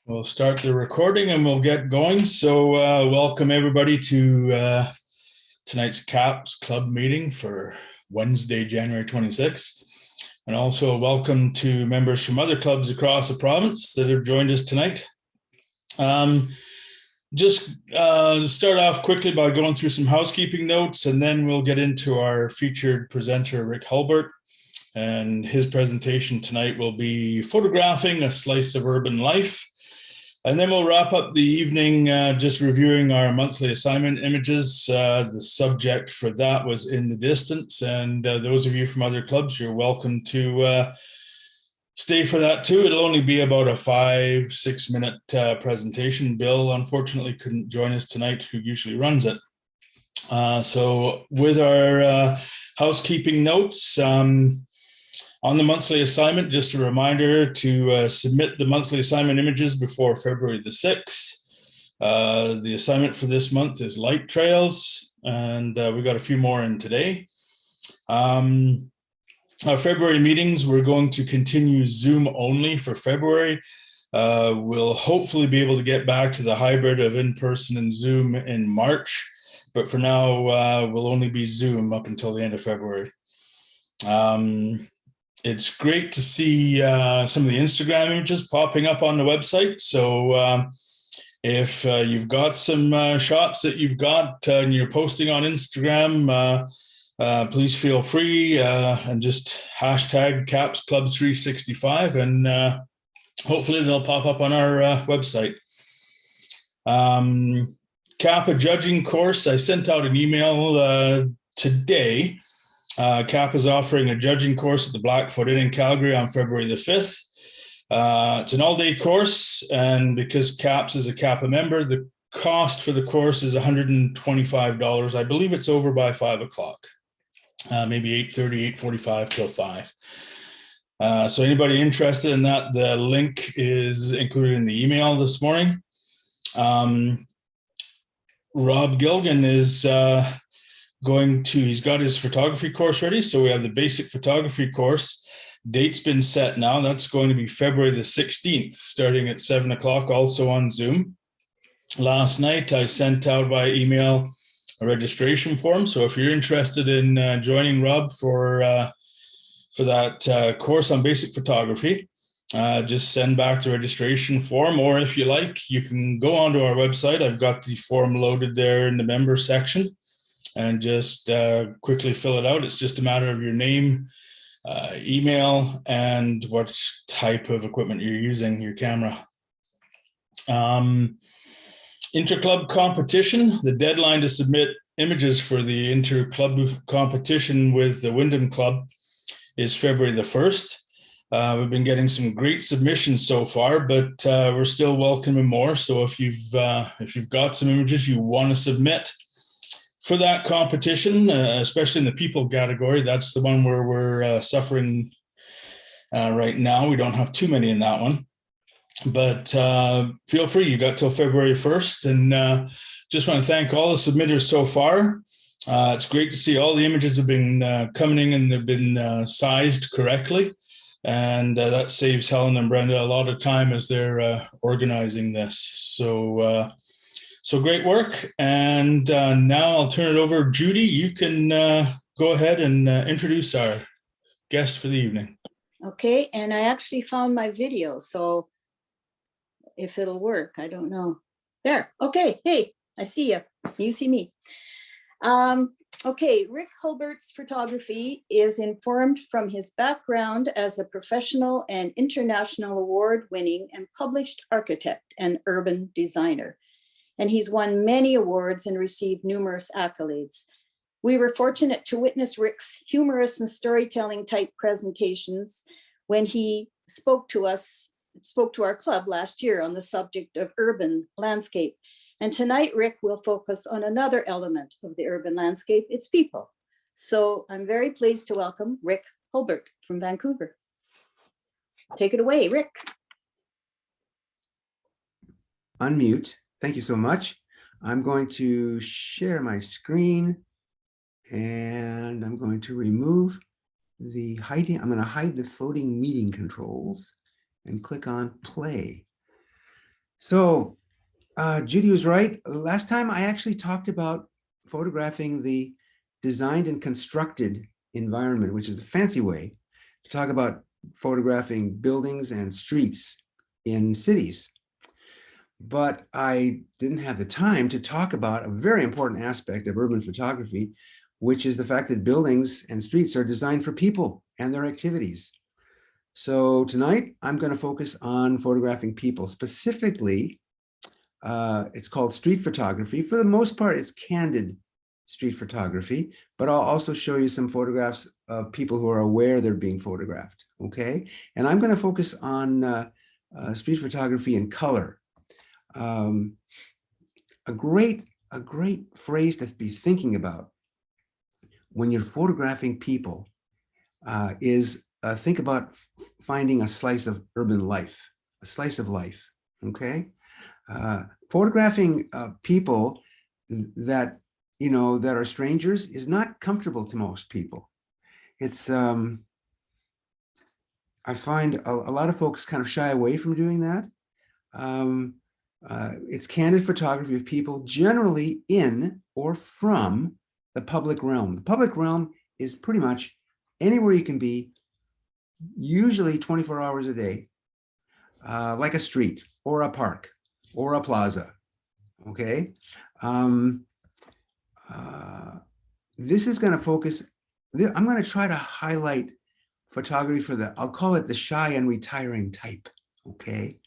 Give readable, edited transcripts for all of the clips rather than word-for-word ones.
We'll start the recording and we'll get going. So welcome everybody to tonight's CAPS Club meeting for Wednesday, January 26th. And also welcome to members from other clubs across the province that have joined us tonight. Just start off quickly by going through some housekeeping notes, and then we'll get into our featured presenter, Rick Hulbert. And his presentation tonight will be photographing a slice of urban life. And then we'll wrap up the evening just reviewing our monthly assignment images. The subject for that was In the Distance. And those of you from other clubs, you're welcome to stay for that too. It'll only be about a 5-6 minute presentation. Bill, unfortunately, couldn't join us tonight, who usually runs it. So with our housekeeping notes, on the monthly assignment, just a reminder to submit the monthly assignment images before February the 6th. The assignment for this month is light trails, and we got a few more in today. Our February meetings, we're going to continue Zoom only for February. We'll hopefully be able to get back to the hybrid of in-person and Zoom in March, but for now, we'll only be Zoom up until the end of February. It's great to see some of the Instagram images popping up on the website. So if you've got some shots that you've got and you're posting on Instagram, please feel free and just hashtag CAPS Club 365, and hopefully they'll pop up on our website. CAP, a judging course. I sent out an email today. CAP is offering a judging course at the Blackfoot Inn in Calgary on February the 5th. It's an all-day course, and because CAPS is a CAPA member, the cost for the course is $125. I believe it's over by 5 o'clock, maybe 8:30, 8:45 till 5. So anybody interested in that, the link is included in the email this morning. Rob Gilgan is he's got his photography course ready. So we have the basic photography course. Date's been set now. That's going to be February the 16th, starting at 7 o'clock, also on Zoom. Last night, I sent out by email a registration form. So if you're interested in joining Rob for that course on basic photography, just send back the registration form, or if you like, you can go onto our website. I've got the form loaded there in the member section, and just quickly fill it out. It's just a matter of your name, email, and what type of equipment you're using, your camera. Interclub competition. The deadline to submit images for the interclub competition with the Wyndham Club is February the 1st. We've been getting some great submissions so far, but we're still welcoming more. So if you've got some images you want to submit for that competition, especially in the people category, that's the one where we're suffering right now. We don't have too many in that one, but feel free. You got till February 1st, and just want to thank all the submitters so far. It's great to see all the images have been coming in and they've been sized correctly, and that saves Helen and Brenda a lot of time as they're organizing this. So great work. And now I'll turn it over. Judy, you can go ahead and introduce our guest for the evening. Okay, and I actually found my video, so if it'll work, I don't know. There, okay, hey, I see you. You see me. Okay, Rick Hulbert's photography is informed from his background as a professional and international award-winning and published architect and urban designer. And he's won many awards and received numerous accolades. We were fortunate to witness Rick's humorous and storytelling type presentations when he spoke to our club last year on the subject of urban landscape. And tonight, Rick will focus on another element of the urban landscape, its people. So I'm very pleased to welcome Rick Hulbert from Vancouver. Take it away, Rick. Unmute. Thank you so much. I'm going to share my screen, and I'm going to remove the hiding. I'm going to hide the floating meeting controls and click on play. So Judy was right. Last time I actually talked about photographing the designed and constructed environment, which is a fancy way to talk about photographing buildings and streets in cities. But I didn't have the time to talk about a very important aspect of urban photography, which is the fact that buildings and streets are designed for people and their activities. So tonight I'm going to focus on photographing people. Specifically, it's called street photography. For the most part, it's candid street photography, but I'll also show you some photographs of people who are aware they're being photographed, okay? And I'm going to focus on street photography in color. A great phrase to be thinking about when you're photographing people is think about finding a slice of urban life, a slice of life, okay? Photographing people that, you know, that are strangers is not comfortable to most people. It's, I find a lot of folks kind of shy away from doing that. It's candid photography of people generally in or from the public realm. The public realm is pretty much anywhere you can be, usually 24 hours a day, like a street or a park or a plaza, okay? This is going to focus, I'm going to try to highlight photography for the, I'll call it the shy and retiring type, okay?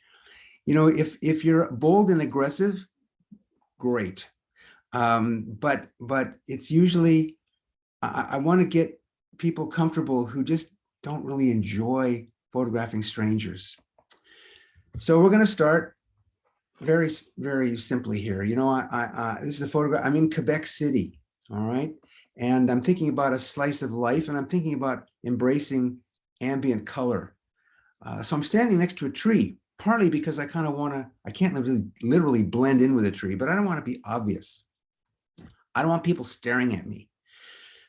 You know, if you're bold and aggressive, great. But it's usually, I want to get people comfortable who just don't really enjoy photographing strangers. So we're going to start very, very simply here. You know, this is a photograph. I'm in Quebec City, all right? And I'm thinking about a slice of life, and I'm thinking about embracing ambient color. So I'm standing next to a tree, partly because I kind of want to, I can't literally blend in with a tree, but I don't want to be obvious. I don't want people staring at me.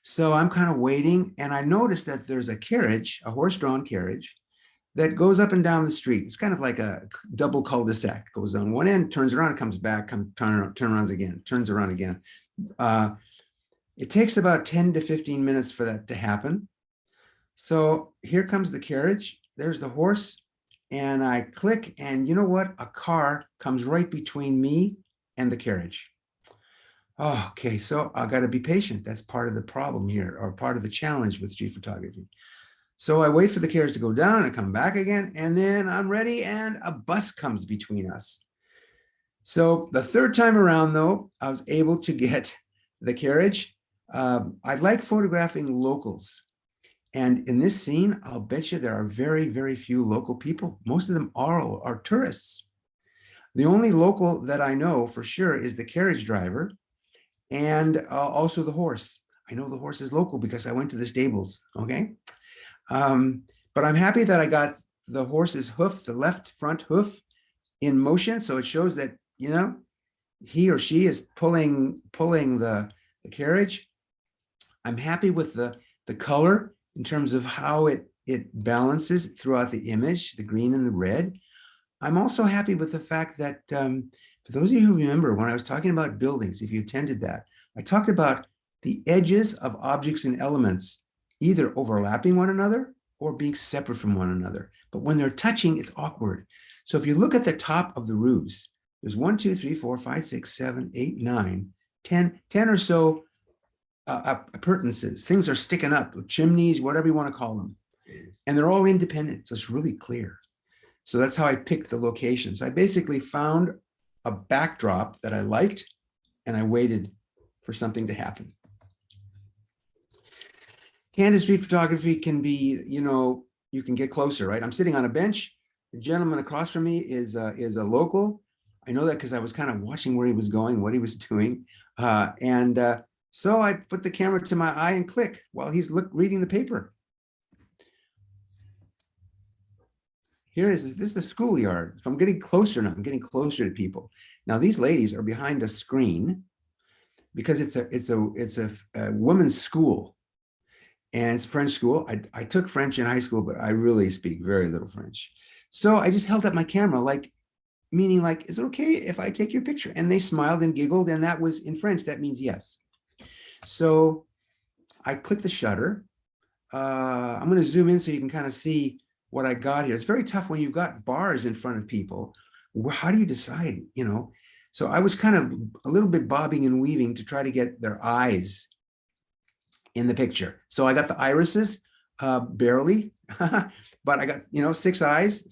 So I'm kind of waiting, and I noticed that there's a carriage, a horse-drawn carriage, that goes up and down the street. It's kind of like a double cul-de-sac. Goes on one end, turns around, comes back, turns around again. It takes about 10 to 15 minutes for that to happen. So here comes the carriage. There's the horse, and I click, and you know what? A car comes right between me and the carriage. Oh, okay, so I got to be patient. That's part of the problem here, or part of the challenge with street photography. So I wait for the carriage to go down and come back again, and then I'm ready, and a bus comes between us. So the third time around, though, I was able to get the carriage. I like photographing locals. And in this scene, I'll bet you there are very, very few local people. Most of them are tourists. The only local that I know for sure is the carriage driver and also the horse. I know the horse is local because I went to the stables, okay? But I'm happy that I got the horse's hoof, the left front hoof, in motion. So it shows that, you know, he or she is pulling the carriage. I'm happy with the color in terms of how it balances throughout the image, the green and the red. I'm also happy with the fact that, for those of you who remember when I was talking about buildings, if you attended that, I talked about the edges of objects and elements either overlapping one another or being separate from one another. But when they're touching, it's awkward. So if you look at the top of the roofs, there's 1, 2, 3, 4, 5, 6, 7, 8, 9, 10 or so appurtenances. Things are sticking up, chimneys, whatever you want to call them. And they're all independent, so it's really clear. So that's how I picked the locations. I basically found a backdrop that I liked, and I waited for something to happen. Candid street photography can be, you know, you can get closer, right? I'm sitting on a bench. The gentleman across from me is a local. I know that because I was kind of watching where he was going, what he was doing. So I put the camera to my eye and click while he's reading the paper. This is the schoolyard. So I'm getting closer now. I'm getting closer to people. Now these ladies are behind a screen because it's a women's school, and it's French school. I took French in high school, but I really speak very little French. So I just held up my camera like meaning like, is it okay if I take your picture? And they smiled and giggled, and that was in French, that means yes. So I click the shutter. I'm going to zoom in so you can kind of see what I got here. It's very tough when you've got bars in front of people. How do you decide, you know? So I was kind of a little bit bobbing and weaving to try to get their eyes in the picture. So I got the irises, barely, but I got, you know, six eyes.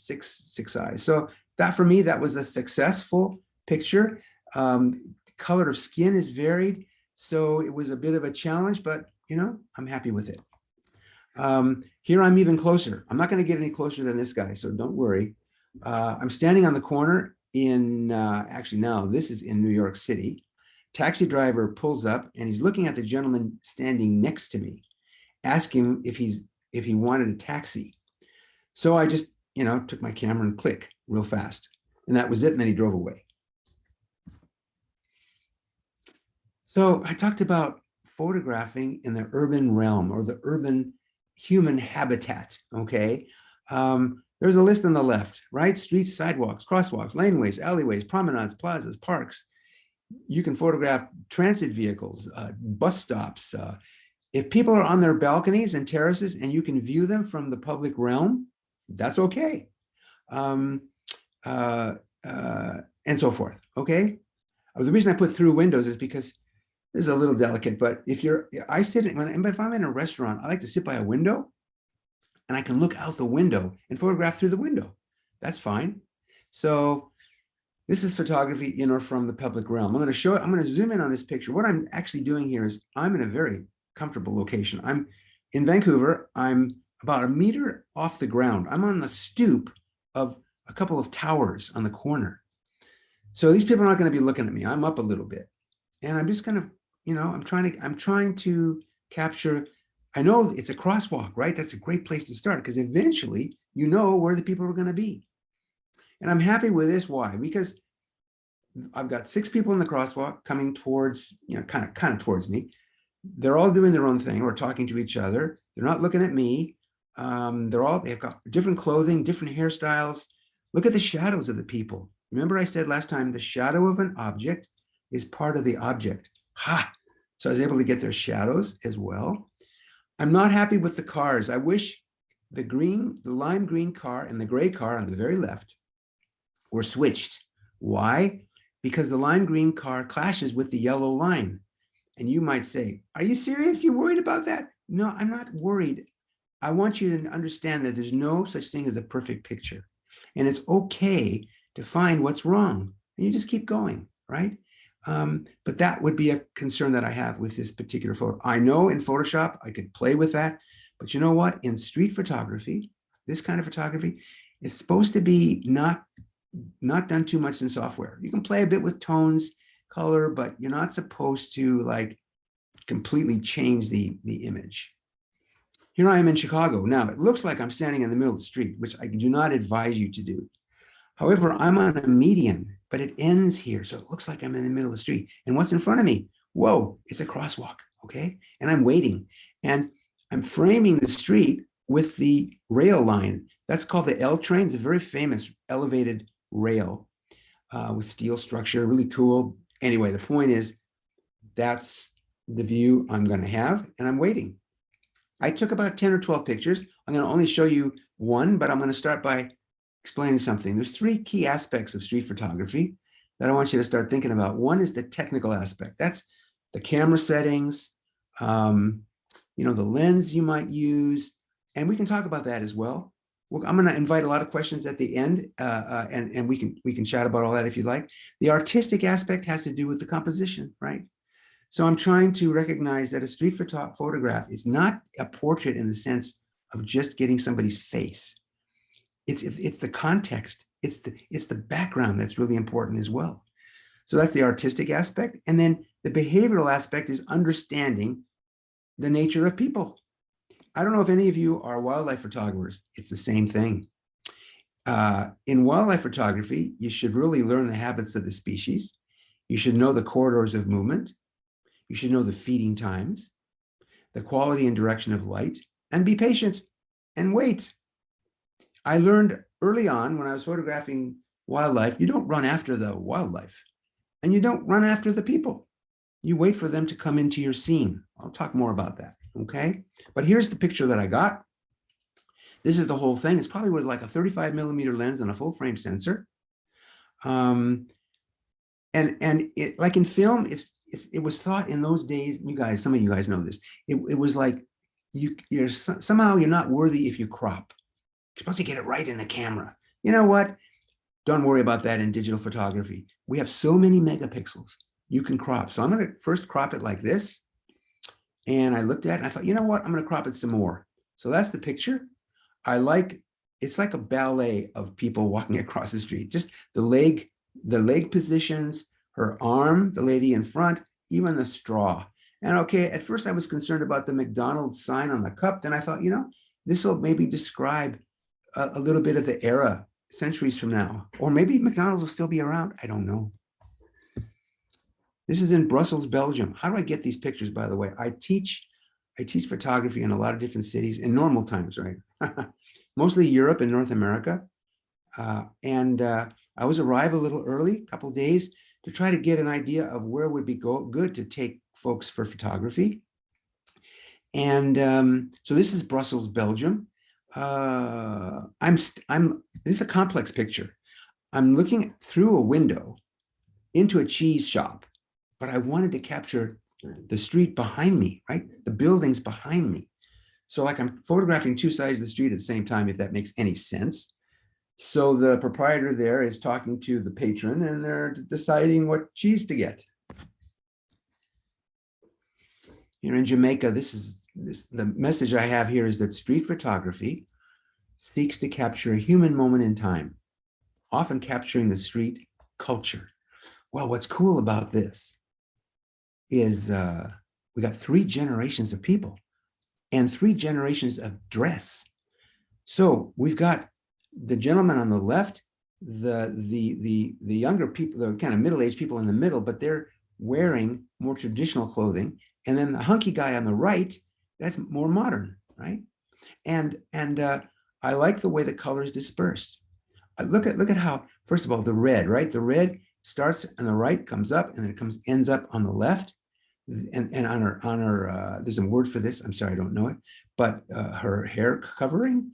So that for me, that was a successful picture. Color of skin is varied. So it was a bit of a challenge, but you know, I'm happy with it. Here I'm even closer. I'm not going to get any closer than this guy, so don't worry. I'm standing on the corner in, actually now this is in New York City. Taxi driver pulls up and he's looking at the gentleman standing next to me, asking if he wanted a taxi. So I just, you know, took my camera and click real fast, and that was it. And then he drove away. So I talked about photographing in the urban realm or the urban human habitat, okay? There's a list on the left, right? Streets, sidewalks, crosswalks, laneways, alleyways, promenades, plazas, parks. You can photograph transit vehicles, bus stops. If people are on their balconies and terraces and you can view them from the public realm, that's okay. And so forth, okay? The reason I put through windows is because this is a little delicate, but if I'm in a restaurant, I like to sit by a window and I can look out the window and photograph through the window. That's fine. So this is photography in or from the public realm. I'm going to zoom in on this picture. What I'm actually doing here is I'm in a very comfortable location. I'm in Vancouver. I'm about a meter off the ground. I'm on the stoop of a couple of towers on the corner. So these people are not going to be looking at me. I'm up a little bit. And I'm just kind of, you know, I'm trying to capture, I know it's a crosswalk, right? That's a great place to start because eventually you know where the people are going to be. And I'm happy with this. Why? Because I've got 6 people in the crosswalk coming towards, you know, kind of towards me. They're all doing their own thing or talking to each other. They're not looking at me. They've got different clothing, different hairstyles. Look at the shadows of the people. Remember I said last time, the shadow of an object is part of the object. Ha! So I was able to get their shadows as well. I'm not happy with the cars. I wish the lime green car and the gray car on the very left were switched. Why? Because the lime green car clashes with the yellow line. And you might say, are you serious? You're worried about that? No, I'm not worried. I want you to understand that there's no such thing as a perfect picture. And it's okay to find what's wrong. And you just keep going, right? But that would be a concern that I have with this particular photo. I know in Photoshop, I could play with that, but you know what? In street photography, this kind of photography, it's supposed to be not done too much in software. You can play a bit with tones, color, but you're not supposed to like completely change the image. Here I am in Chicago. Now, it looks like I'm standing in the middle of the street, which I do not advise you to do. However, I'm on a median, but it ends here. So it looks like I'm in the middle of the street. And what's in front of me? Whoa, it's a crosswalk, okay? And I'm waiting. And I'm framing the street with the rail line. That's called the L train. It's a very famous elevated rail with steel structure, really cool. Anyway, the point is, that's the view I'm going to have, and I'm waiting. I took about 10 or 12 pictures. I'm going to only show you one, but I'm going to start by explaining something. There's 3 key aspects of street photography that I want you to start thinking about. One is the technical aspect. That's the camera settings, you know, the lens you might use, and we can talk about that as well. I'm going to invite a lot of questions at the end, and we can chat about all that if you'd like. The artistic aspect has to do with the composition, right? So I'm trying to recognize that a street photograph is not a portrait in the sense of just getting somebody's face. It's the context. It's the background that's really important as well. So that's the artistic aspect. And then the behavioral aspect is understanding the nature of people. I don't know if any of you are wildlife photographers. It's the same thing. In wildlife photography, you should really learn the habits of the species. You should know the corridors of movement. You should know the feeding times, the quality and direction of light, and be patient and wait. I learned early on when I was photographing wildlife, you don't run after the wildlife, and you don't run after the people. You wait for them to come into your scene. I'll talk more about that, okay? But here's the picture that I got. This is the whole thing. It's probably with like a 35 millimeter lens and a full frame sensor. And it, like in film, it was thought in those days, you guys, some of you guys know this. It was like somehow you're not worthy if you crop. You're supposed to get it right in the camera. You know what? Don't worry about that in digital photography. We have so many megapixels you can crop. So I'm going to first crop it like this. And I looked at it and I thought, you know what? I'm going to crop it some more. So that's the picture. It's like a ballet of people walking across the street. Just the leg positions, her arm, the lady in front, even the straw. And okay, at first I was concerned about the McDonald's sign on the cup. Then I thought, you know, this will maybe describe a little bit of the era centuries from now. Or maybe McDonald's will still be around. I don't know. This is in Brussels, Belgium. How do I get these pictures, by the way? I teach photography in a lot of different cities in normal times, right? Mostly Europe and North America. I always arrive a little early, a couple of days, to try to get an idea of where would be good to take folks for photography. And so this is Brussels, Belgium. This is a complex picture. I'm looking through a window into a cheese shop, but I wanted to capture the street behind me, right? The buildings behind me. So like I'm photographing two sides of the street at the same time, if that makes any sense. So the proprietor there is talking to the patron and they're deciding what cheese to get. Here in Jamaica, the message I have here is that street photography seeks to capture a human moment in time, often capturing the street culture. Well, what's cool about this is we got 3 generations of people and 3 generations of dress. So we've got the gentleman on the left, the younger people, the kind of middle-aged people in the middle, but they're wearing more traditional clothing. And then the hunky guy on the right, that's more modern, right? And I like the way the colors dispersed. Look at how, first of all, the red, right? The red starts on the right, comes up, and then it ends up on the left. And on her there's a word for this, I'm sorry, I don't know it, but her hair covering,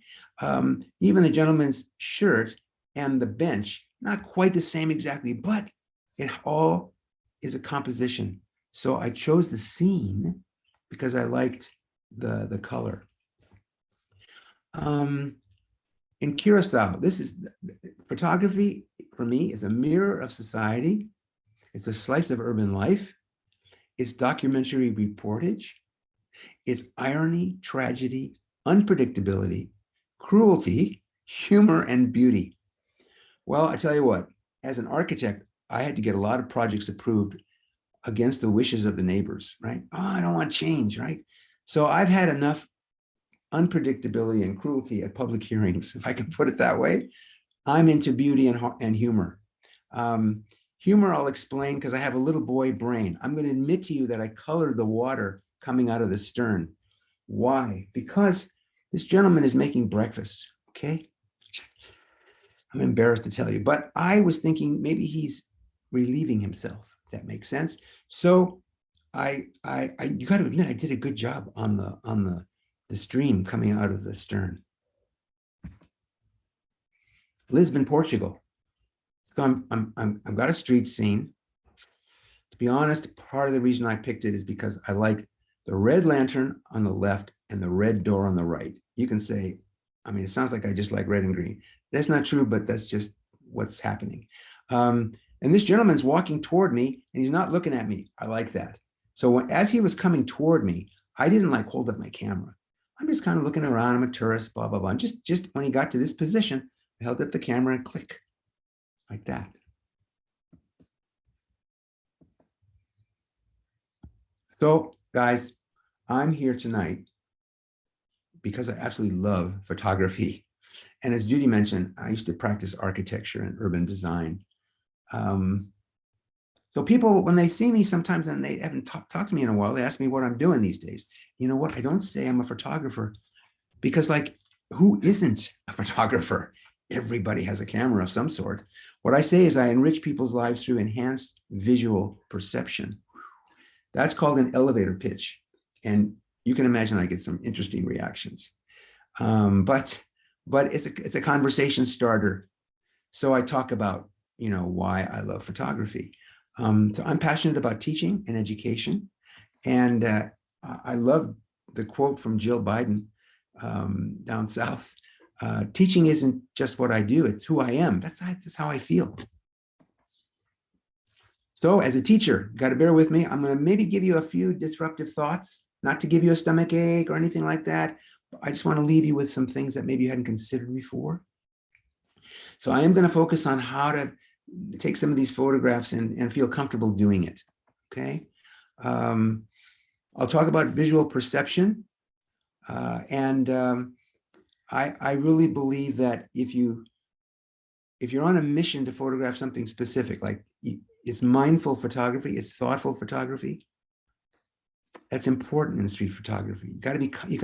even the gentleman's shirt and the bench, not quite the same exactly, but it all is a composition. So I chose the scene because I liked the color. In Curacao, photography for me is a mirror of society. It's a slice of urban life. It's documentary reportage. It's irony, tragedy, unpredictability, cruelty, humor, and beauty. Well, I tell you what, as an architect, I had to get a lot of projects approved against the wishes of the neighbors, right? Oh, I don't want change, right? So I've had enough unpredictability and cruelty at public hearings, if I can put it that way. I'm into beauty and humor. Humor, I'll explain because I have a little boy brain. I'm going to admit to you that I colored the water coming out of the stern. Why? Because this gentleman is making breakfast, okay? I'm embarrassed to tell you, but I was thinking maybe he's relieving himself, if that makes sense. So you got to admit, I did a good job on the stream coming out of the stern. Lisbon, Portugal. So I've got a street scene. To be honest, part of the reason I picked it is because I like the red lantern on the left and the red door on the right. You can say, I mean, it sounds like I just like red and green. That's not true, but that's just what's happening. And this gentleman's walking toward me and he's not looking at me. I like that. So as he was coming toward me, I didn't like hold up my camera. I'm just kind of looking around. I'm a tourist, blah, blah, blah. And just when he got to this position, I held up the camera and click. Like that. So guys, I'm here tonight because I absolutely love photography. And as Judy mentioned, I used to practice architecture and urban design. So people, when they see me sometimes and they haven't talked to me in a while, they ask me what I'm doing these days. You know what? I don't say I'm a photographer because like, who isn't a photographer? everybody has a camera of some sort. What I say is I enrich people's lives through enhanced visual perception. That's called an elevator pitch. And you can imagine I get some interesting reactions. But it's a conversation starter. So I talk about, why I love photography. So I'm passionate about teaching and education. And I love the quote from Jill Biden down south. Teaching isn't just what I do, it's who I am. That's how I feel. So as a teacher, got to bear with me. I'm going to maybe give you a few disruptive thoughts, not to give you a stomach ache or anything like that. I just want to leave you with some things that maybe you hadn't considered before. So I am going to focus on how to take some of these photographs and feel comfortable doing it. Okay. I'll talk about visual perception. I really believe that if you're on a mission to photograph something specific, like it's mindful photography, it's thoughtful photography, that's important in street photography. You got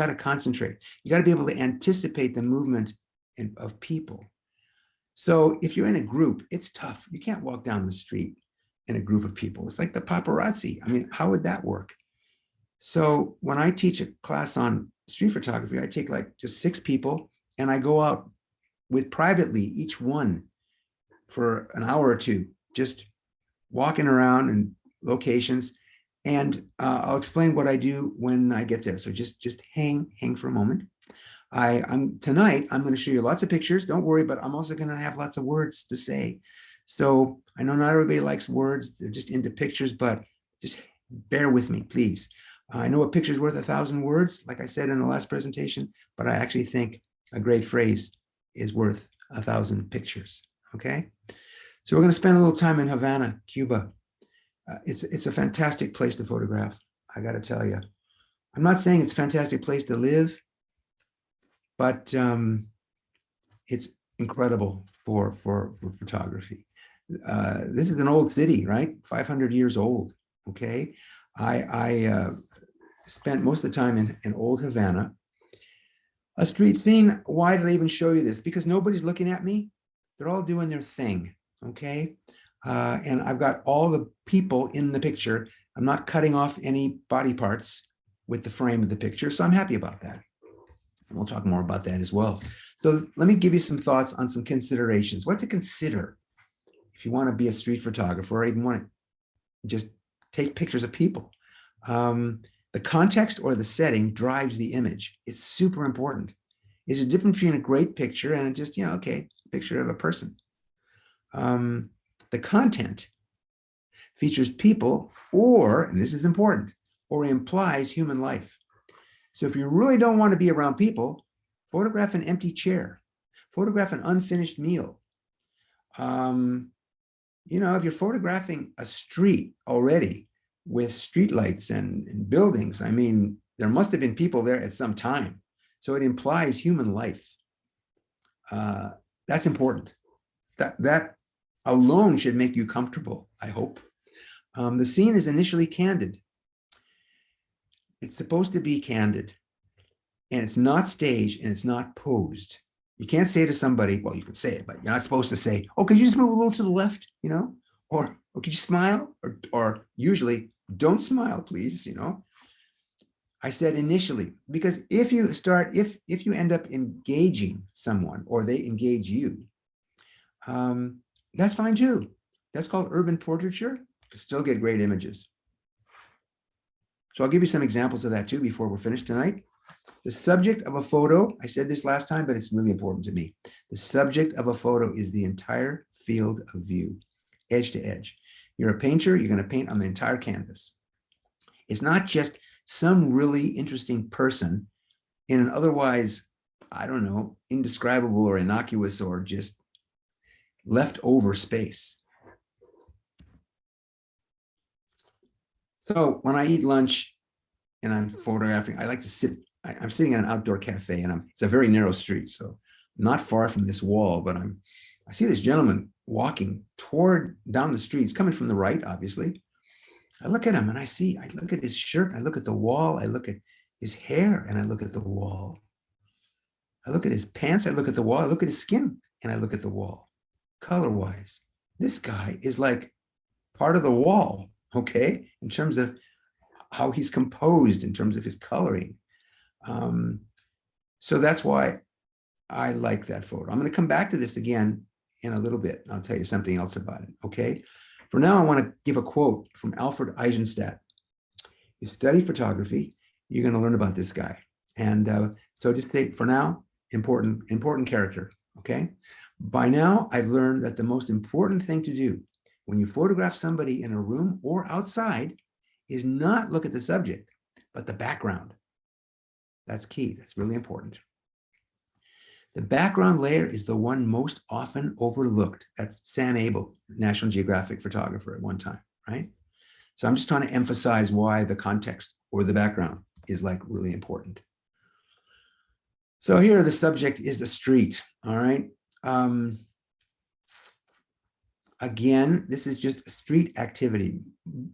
to concentrate. You got to be able to anticipate the movement of people. So if you're in a group, it's tough. You can't walk down the street in a group of people. It's like the paparazzi. I mean, how would that work? So when I teach a class on street photography, I take like just 6 people and I go out with privately each one for an hour or two, just walking around in locations. And I'll explain what I do when I get there. So just hang for a moment. Tonight, I'm going to show you lots of pictures. Don't worry, but I'm also going to have lots of words to say. So I know not everybody likes words. They're just into pictures, but just bear with me, please. I know a picture is worth 1,000 words, like I said in the last presentation, but I actually think a great phrase is worth 1,000 pictures, okay? So we're going to spend a little time in Havana, Cuba. It's a fantastic place to photograph, I got to tell you. I'm not saying it's a fantastic place to live, but it's incredible for photography. This is an old city, right? 500 years old, okay? I spent most of the time in old Havana. A street scene, why did I even show you this? Because nobody's looking at me. They're all doing their thing, okay? And I've got all the people in the picture. I'm not cutting off any body parts with the frame of the picture, so I'm happy about that. And we'll talk more about that as well. So let me give you some thoughts on some considerations. What to consider if you want to be a street photographer or even want to just take pictures of people. The context or the setting drives the image. It's super important. It's a difference between a great picture and just, okay, picture of a person. The content features people or, and this is important, or implies human life. So if you really don't want to be around people, photograph an empty chair, photograph an unfinished meal. If you're photographing a street already with streetlights and buildings, I mean, there must have been people there at some time. So it implies human life. That's important. That alone should make you comfortable, I hope. The scene is initially candid. It's supposed to be candid, and it's not staged and it's not posed. You can't say to somebody, well, you can say it, but you're not supposed to say, oh, could you just move a little to the left, or could you smile? Or usually, don't smile, please, I said initially, because if you end up engaging someone or they engage you, that's fine too. That's called urban portraiture. You still get great images. So I'll give you some examples of that too before we're finished tonight. The subject of a photo, I said this last time, but it's really important to me. The subject of a photo is the entire field of view, edge to edge. You're a painter, you're going to paint on the entire canvas. It's not just some really interesting person in an otherwise, I don't know, indescribable or innocuous or just leftover space. So when I eat lunch and I'm photographing, I like to sit, I'm sitting in an outdoor cafe and it's a very narrow street. So not far from this wall, but I see this gentleman walking down the street. He's coming from the right, obviously. I look at him and I look at his shirt, I look at the wall, I look at his hair and I look at the wall. I look at his pants, I look at the wall, I look at his skin and I look at the wall. Color-wise, this guy is like part of the wall, okay, in terms of how he's composed, in terms of his coloring. So that's why I like that photo. I'm going to come back to this again in a little bit. I'll tell you something else about it, okay? For now, I want to give a quote from Alfred Eisenstadt. You study photography, you're going to learn about this guy. And so just say, for now, important character, okay? By now, I've learned that the most important thing to do when you photograph somebody in a room or outside is not look at the subject, but the background. That's key. That's really important. The background layer is the one most often overlooked. That's Sam Abel, National Geographic photographer at one time, right? So I'm just trying to emphasize why the context or the background is like really important. So here the subject is the street, all right? Again, this is just a street activity.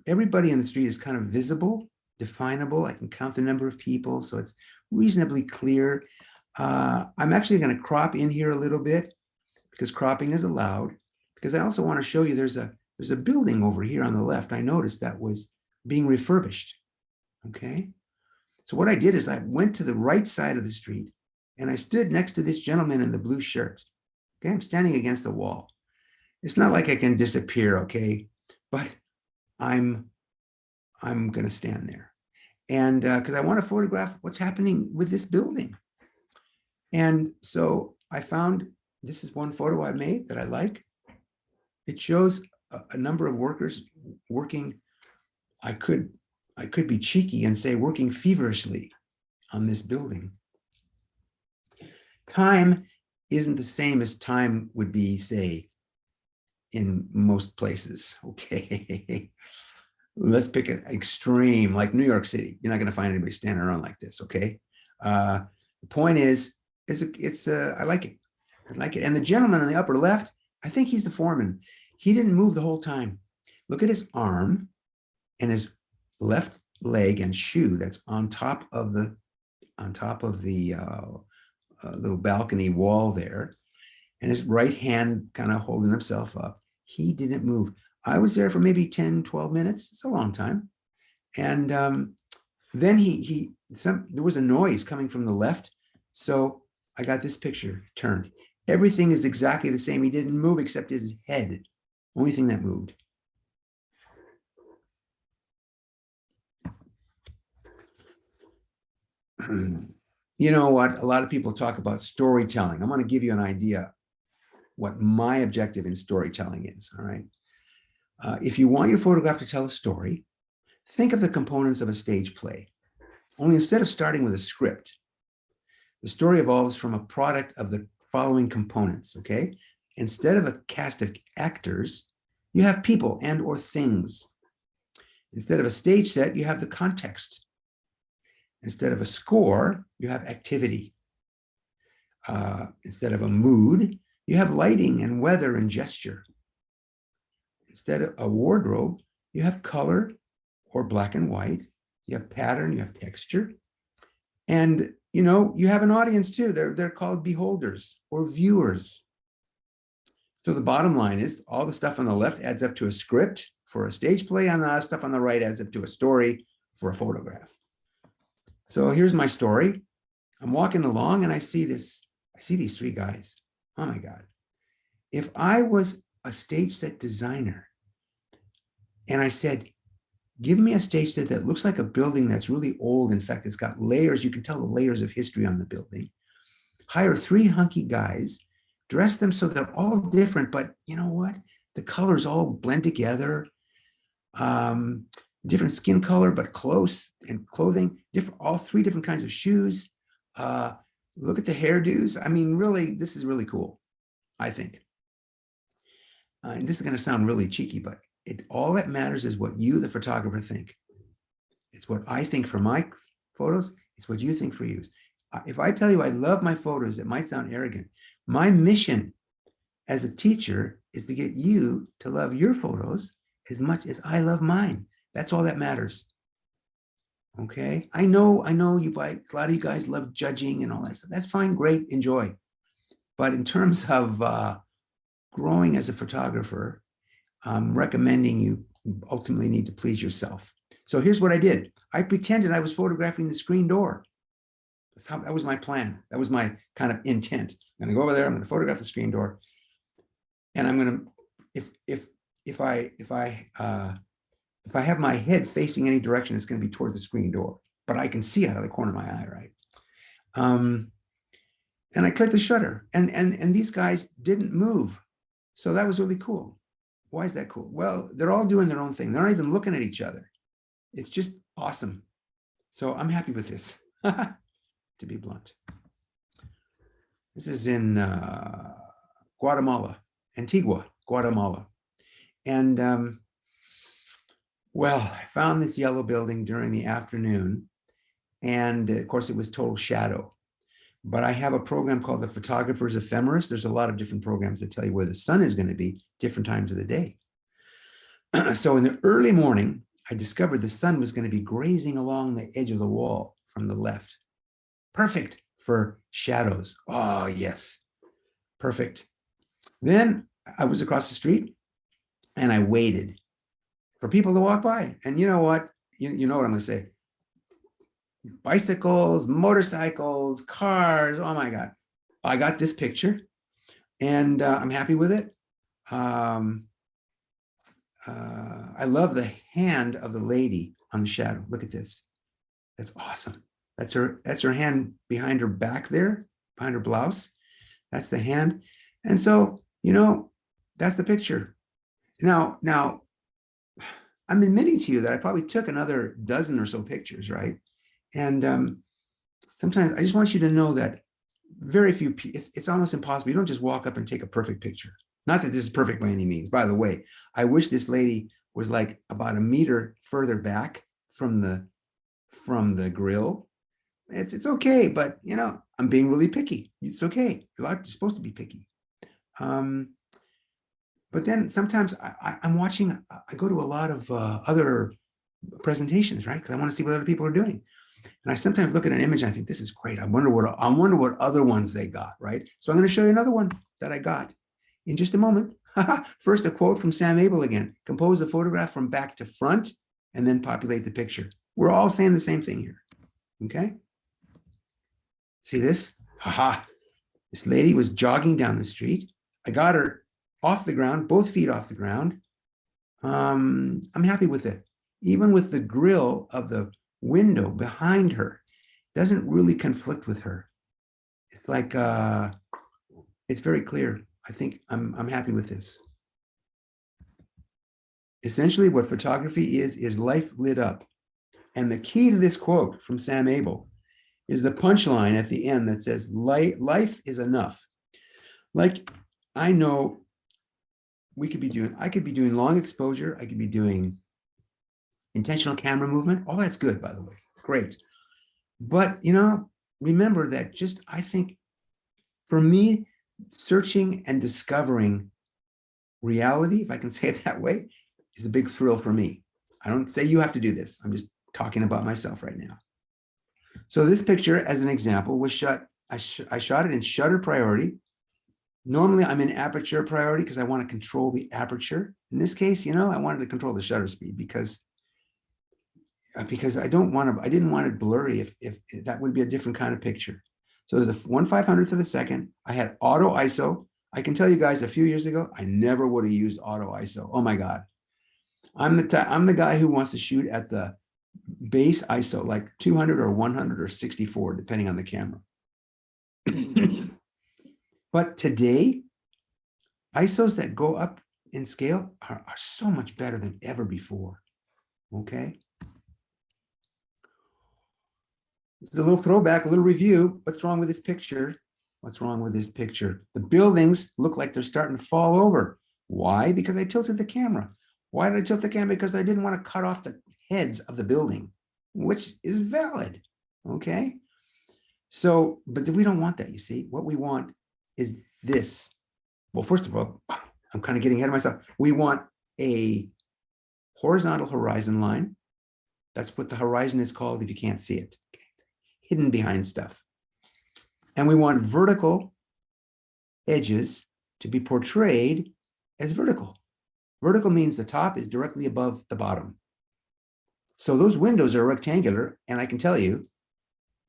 Everybody in the street is kind of visible, definable. I can count the number of people, so it's reasonably clear. I'm actually going to crop in here a little bit because cropping is allowed, because I also want to show you there's a building over here on the left. I noticed that was being refurbished, okay? So what I did is I went to the right side of the street and I stood next to this gentleman in the blue shirt, okay? I'm standing against the wall. It's not like I can disappear, okay? But I'm going to stand there. And because I want to photograph what's happening with this building. And so I found, this is one photo I made that I like. It shows a number of workers working. I could be cheeky and say working feverishly on this building. Time isn't the same as time would be, say, in most places, okay? Let's pick an extreme, like New York City. You're not going to find anybody standing around like this, okay? The point is I like it. I like it. And the gentleman on the upper left, I think he's the foreman. He didn't move the whole time. Look at his arm and his left leg and shoe that's on top of the little balcony wall there, and his right hand kind of holding himself up. He didn't move. I was there for maybe 10, 12 minutes. It's a long time. And then there was a noise coming from the left. So I got this picture turned. Everything is exactly the same. He didn't move except his head. Only thing that moved. You know what? A lot of people talk about storytelling. I'm going to give you an idea what my objective in storytelling is, all right? If you want your photograph to tell a story, think of the components of a stage play. Only instead of starting with a script, the story evolves from a product of the following components, okay? Instead of a cast of actors, you have people and or things. Instead of a stage set, you have the context. Instead of a score, you have activity. Instead of a mood, you have lighting and weather and gesture. Instead of a wardrobe, you have color or black and white. You have pattern, you have texture. And you know, you have an audience too. They're called beholders or viewers. So the bottom line is all the stuff on the left adds up to a script for a stage play, and the stuff on the right adds up to a story for a photograph. So here's my story. I'm walking along and I see these three guys. Oh my God. If I was a stage set designer and I said, give me a stage set that looks like a building that's really old. In fact, it's got layers. You can tell the layers of history on the building. Hire 3 hunky guys, dress them so they're all different, but you know what? The colors all blend together. Different skin color, but close, and clothing, all 3 different kinds of shoes. Look at the hairdos. I mean, really, this is really cool, I think. And this is going to sound really cheeky, but all that matters is what you, the photographer, think. It's what I think for my photos. It's what you think for yours. If I tell you I love my photos, it might sound arrogant. My mission as a teacher is to get you to love your photos as much as I love mine. That's all that matters. Okay. I know a lot of you guys love judging and all that stuff. That's fine. Great. Enjoy. But in terms of growing as a photographer, I'm recommending you ultimately need to please yourself. So here's what I did. I pretended I was photographing the screen door. That was my plan. That was my kind of intent. I'm going to go over there. I'm going to photograph the screen door, and I'm going to, if I have my head facing any direction, it's going to be toward the screen door, but I can see out of the corner of my eye, right? And I clicked the shutter, and these guys didn't move, so that was really cool. Why is that cool? Well, they're all doing their own thing. They're not even looking at each other. It's just awesome. So I'm happy with this, to be blunt. This is in Guatemala, Antigua, Guatemala. And well, I found this yellow building during the afternoon. And of course, it was total shadow. But I have a program called the Photographer's Ephemeris. There's a lot of different programs that tell you where the sun is going to be different times of the day. So in the early morning, I discovered the sun was going to be grazing along the edge of the wall from the left. Perfect for shadows. Oh, yes. Perfect. Then I was across the street and I waited for people to walk by. And you know what? You know what I'm going to say. Bicycles, motorcycles, cars. Oh my God. I got this picture and I'm happy with it. I love the hand of the lady on the shadow. Look at this. That's awesome. That's her hand behind her back there, behind her blouse. That's the hand. And so, you know, that's the picture. Now, I'm admitting to you that I probably took another dozen or so pictures, right? And sometimes I just want you to know that very few, it's almost impossible. You don't just walk up and take a perfect picture. Not that this is perfect by any means. By the way, I wish this lady was like about a meter further back from the grill. It's okay, but you know, I'm being really picky. It's okay. You're supposed to be picky. But then sometimes I'm watching, I go to a lot of other presentations, right? Because I want to see what other people are doing. And I sometimes look at an image and I think, this is great. I wonder what other ones they got, right? So I'm going to show you another one that I got in just a moment. First, a quote from Sam Abel again. Compose a photograph from back to front and then populate the picture. We're all saying the same thing here, okay? See this? This lady was jogging down the street. I got her off the ground, both feet off the ground. I'm happy with it. Even with the grill of the window behind her, doesn't really conflict with her. It's like, it's very clear. I think I'm happy with this. Essentially what photography is life lit up. And the key to this quote from Sam Abel is the punchline at the end that says, life is enough. Like, I know I could be doing long exposure. I could be doing intentional camera movement. All that's good, by the way. Great. But, you know, remember that I think for me, searching and discovering reality, if I can say it that way, is a big thrill for me. I don't say you have to do this. I'm just talking about myself right now. So this picture, as an example, was shot. I shot it in shutter priority. Normally, I'm in aperture priority because I want to control the aperture. In this case, you know, I wanted to control the shutter speed because I didn't want it blurry if that would be a different kind of picture. So the 1/500th of a second, I had auto ISO. I can tell you guys a few years ago, I never would have used auto ISO. Oh my God. I'm the guy who wants to shoot at the base ISO, like 200 or 100 or 64, depending on the camera. But today, ISOs that go up in scale are so much better than ever before, okay? This is a little throwback, a little review. What's wrong with this picture? What's wrong with this picture? The buildings look like they're starting to fall over. Why? Because I tilted the camera. Why did I tilt the camera? Because I didn't want to cut off the heads of the building, which is valid, okay? So, but we don't want that, you see. What we want is this. Well, first of all, I'm kind of getting ahead of myself. We want a horizontal horizon line. That's what the horizon is called if you can't see it. Okay. Hidden behind stuff. And we want vertical edges to be portrayed as vertical. Vertical means the top is directly above the bottom. So those windows are rectangular, and I can tell you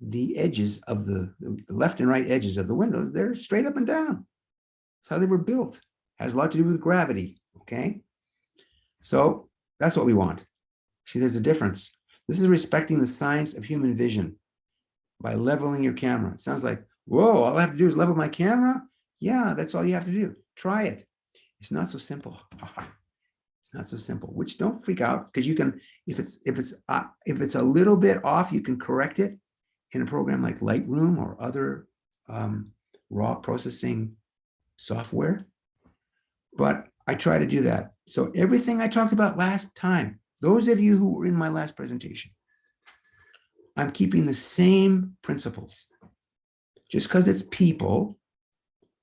the edges of the left and right edges of the windows, they're straight up and down. That's how they were built. Has a lot to do with gravity, okay? So that's what we want. See, there's a difference. This is respecting the science of human vision by leveling your camera. It sounds like, whoa, all I have to do is level my camera? Yeah, that's all you have to do. Try it. It's not so simple. It's not so simple, which don't freak out, because you can, if it's a little bit off, you can correct it in a program like Lightroom or other raw processing software. But I try to do that. So everything I talked about last time, those of you who were in my last presentation, I'm keeping the same principles. Just because it's people,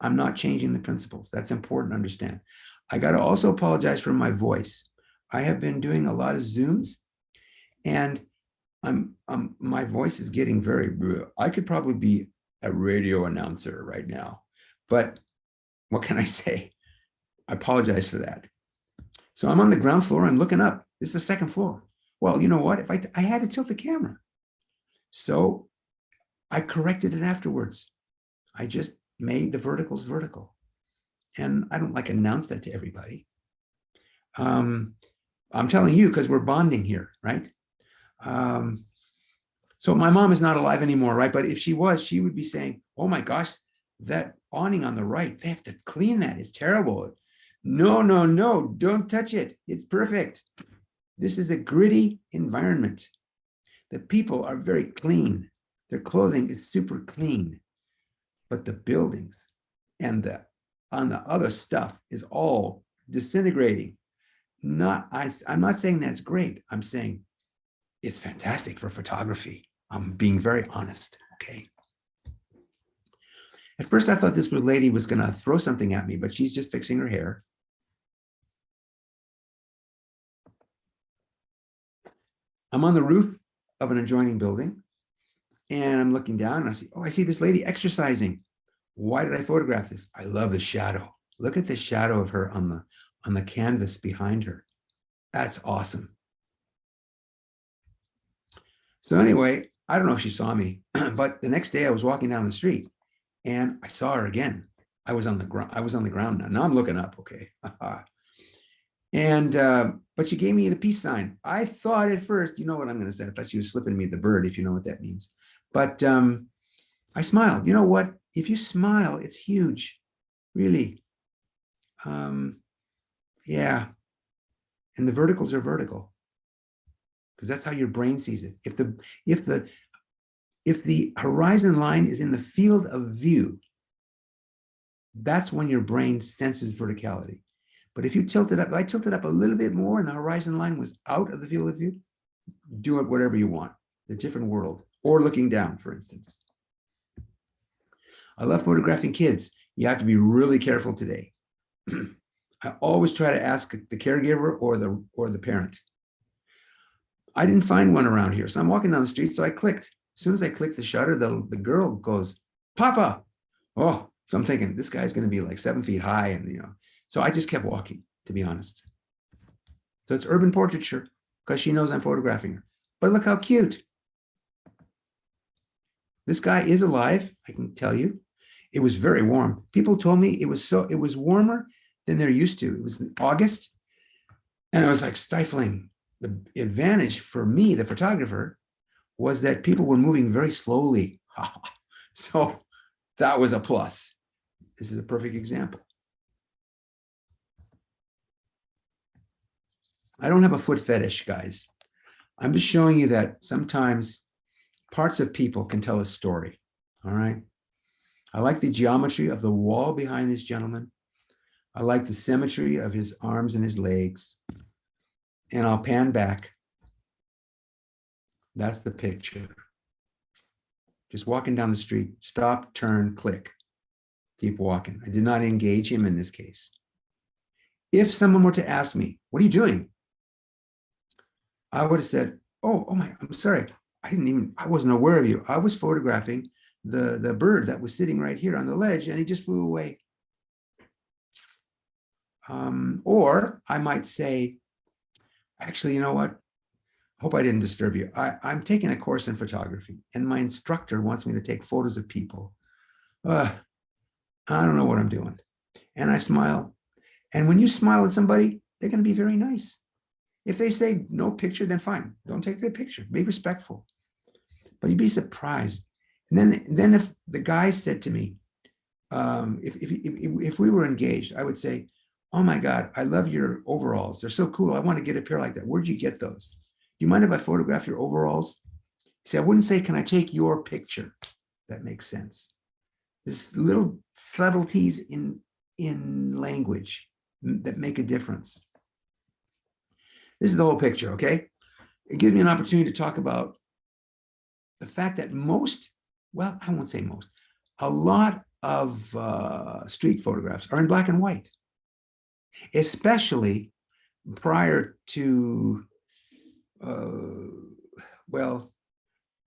I'm not changing the principles. That's important to understand. I got to also apologize for my voice. I have been doing a lot of Zooms, and my voice is getting very, I could probably be a radio announcer right now, but what can I say? I apologize for that. So I'm on the ground floor, I'm looking up. This is the second floor. Well, you know what? If I had to tilt the camera. So I corrected it afterwards. I just made the verticals vertical. And I don't like announce that to everybody. I'm telling you because we're bonding here, right? So my mom is not alive anymore, right? But if she was, she would be saying, oh my gosh, that awning on the right, they have to clean that. It's terrible. No, no, no, don't touch it. It's perfect. This is a gritty environment. The people are very clean. Their clothing is super clean. But the buildings and on the other stuff is all disintegrating. I'm not saying that's great. I'm saying it's fantastic for photography. I'm being very honest, okay? At first I thought this lady was gonna throw something at me, but she's just fixing her hair. I'm on the roof of an adjoining building, and I'm looking down and I see, oh, I see this lady exercising. Why did I photograph this? I love the shadow. Look at the shadow of her on the canvas behind her. That's awesome. So anyway, I don't know if she saw me, but the next day I was walking down the street and I saw her again. I was on the ground now. Now I'm looking up, okay. And but she gave me the peace sign. I thought at first, you know what I'm going to say? I thought she was flipping me the bird, if you know what that means. But I smiled. You know what? If you smile, it's huge, really. Yeah. And the verticals are vertical, because that's how your brain sees it. If the horizon line is in the field of view, that's when your brain senses verticality. But if you tilt it up, if I tilt it up a little bit more and the horizon line was out of the field of view, do it whatever you want, a different world, or looking down, for instance. I love photographing kids. You have to be really careful today. I always try to ask the caregiver or the parent. I didn't find one around here, so I'm walking down the street, so I clicked. As soon as I clicked the shutter, the girl goes, Papa. Oh, so I'm thinking this guy's going to be like 7 feet high, and you know. So I just kept walking, to be honest. So it's urban portraiture because she knows I'm photographing her. But look how cute. This guy is alive, I can tell you. It was very warm. People told me it was warmer than they're used to. It was in August, and it was like stifling. The advantage for me, the photographer, was that people were moving very slowly. So that was a plus. This is a perfect example. I don't have a foot fetish, guys. I'm just showing you that sometimes parts of people can tell a story, all right? I like the geometry of the wall behind this gentleman. I like the symmetry of his arms and his legs. And I'll pan back. That's the picture. Just walking down the street, stop, turn, click, keep walking. I did not engage him in this case. If someone were to ask me, what are you doing? I would have said, oh my, I'm sorry. I wasn't aware of you. I was photographing the bird that was sitting right here on the ledge, and he just flew away. Or I might say, actually, you know what? Hope I didn't disturb you. I'm taking a course in photography, and my instructor wants me to take photos of people. I don't know what I'm doing. And I smile. And when you smile at somebody, they're going to be very nice. If they say no picture, then fine. Don't take their picture. Be respectful. But you'd be surprised. And then if the guy said to me, if we were engaged, I would say, oh my God, I love your overalls. They're so cool. I want to get a pair like that. Where'd you get those? Do you mind if I photograph your overalls? See, I wouldn't say, can I take your picture? That makes sense. There's little subtleties in language that make a difference. This is the whole picture, okay? It gives me an opportunity to talk about the fact that well, I won't say most, a lot of street photographs are in black and white, especially prior to, well,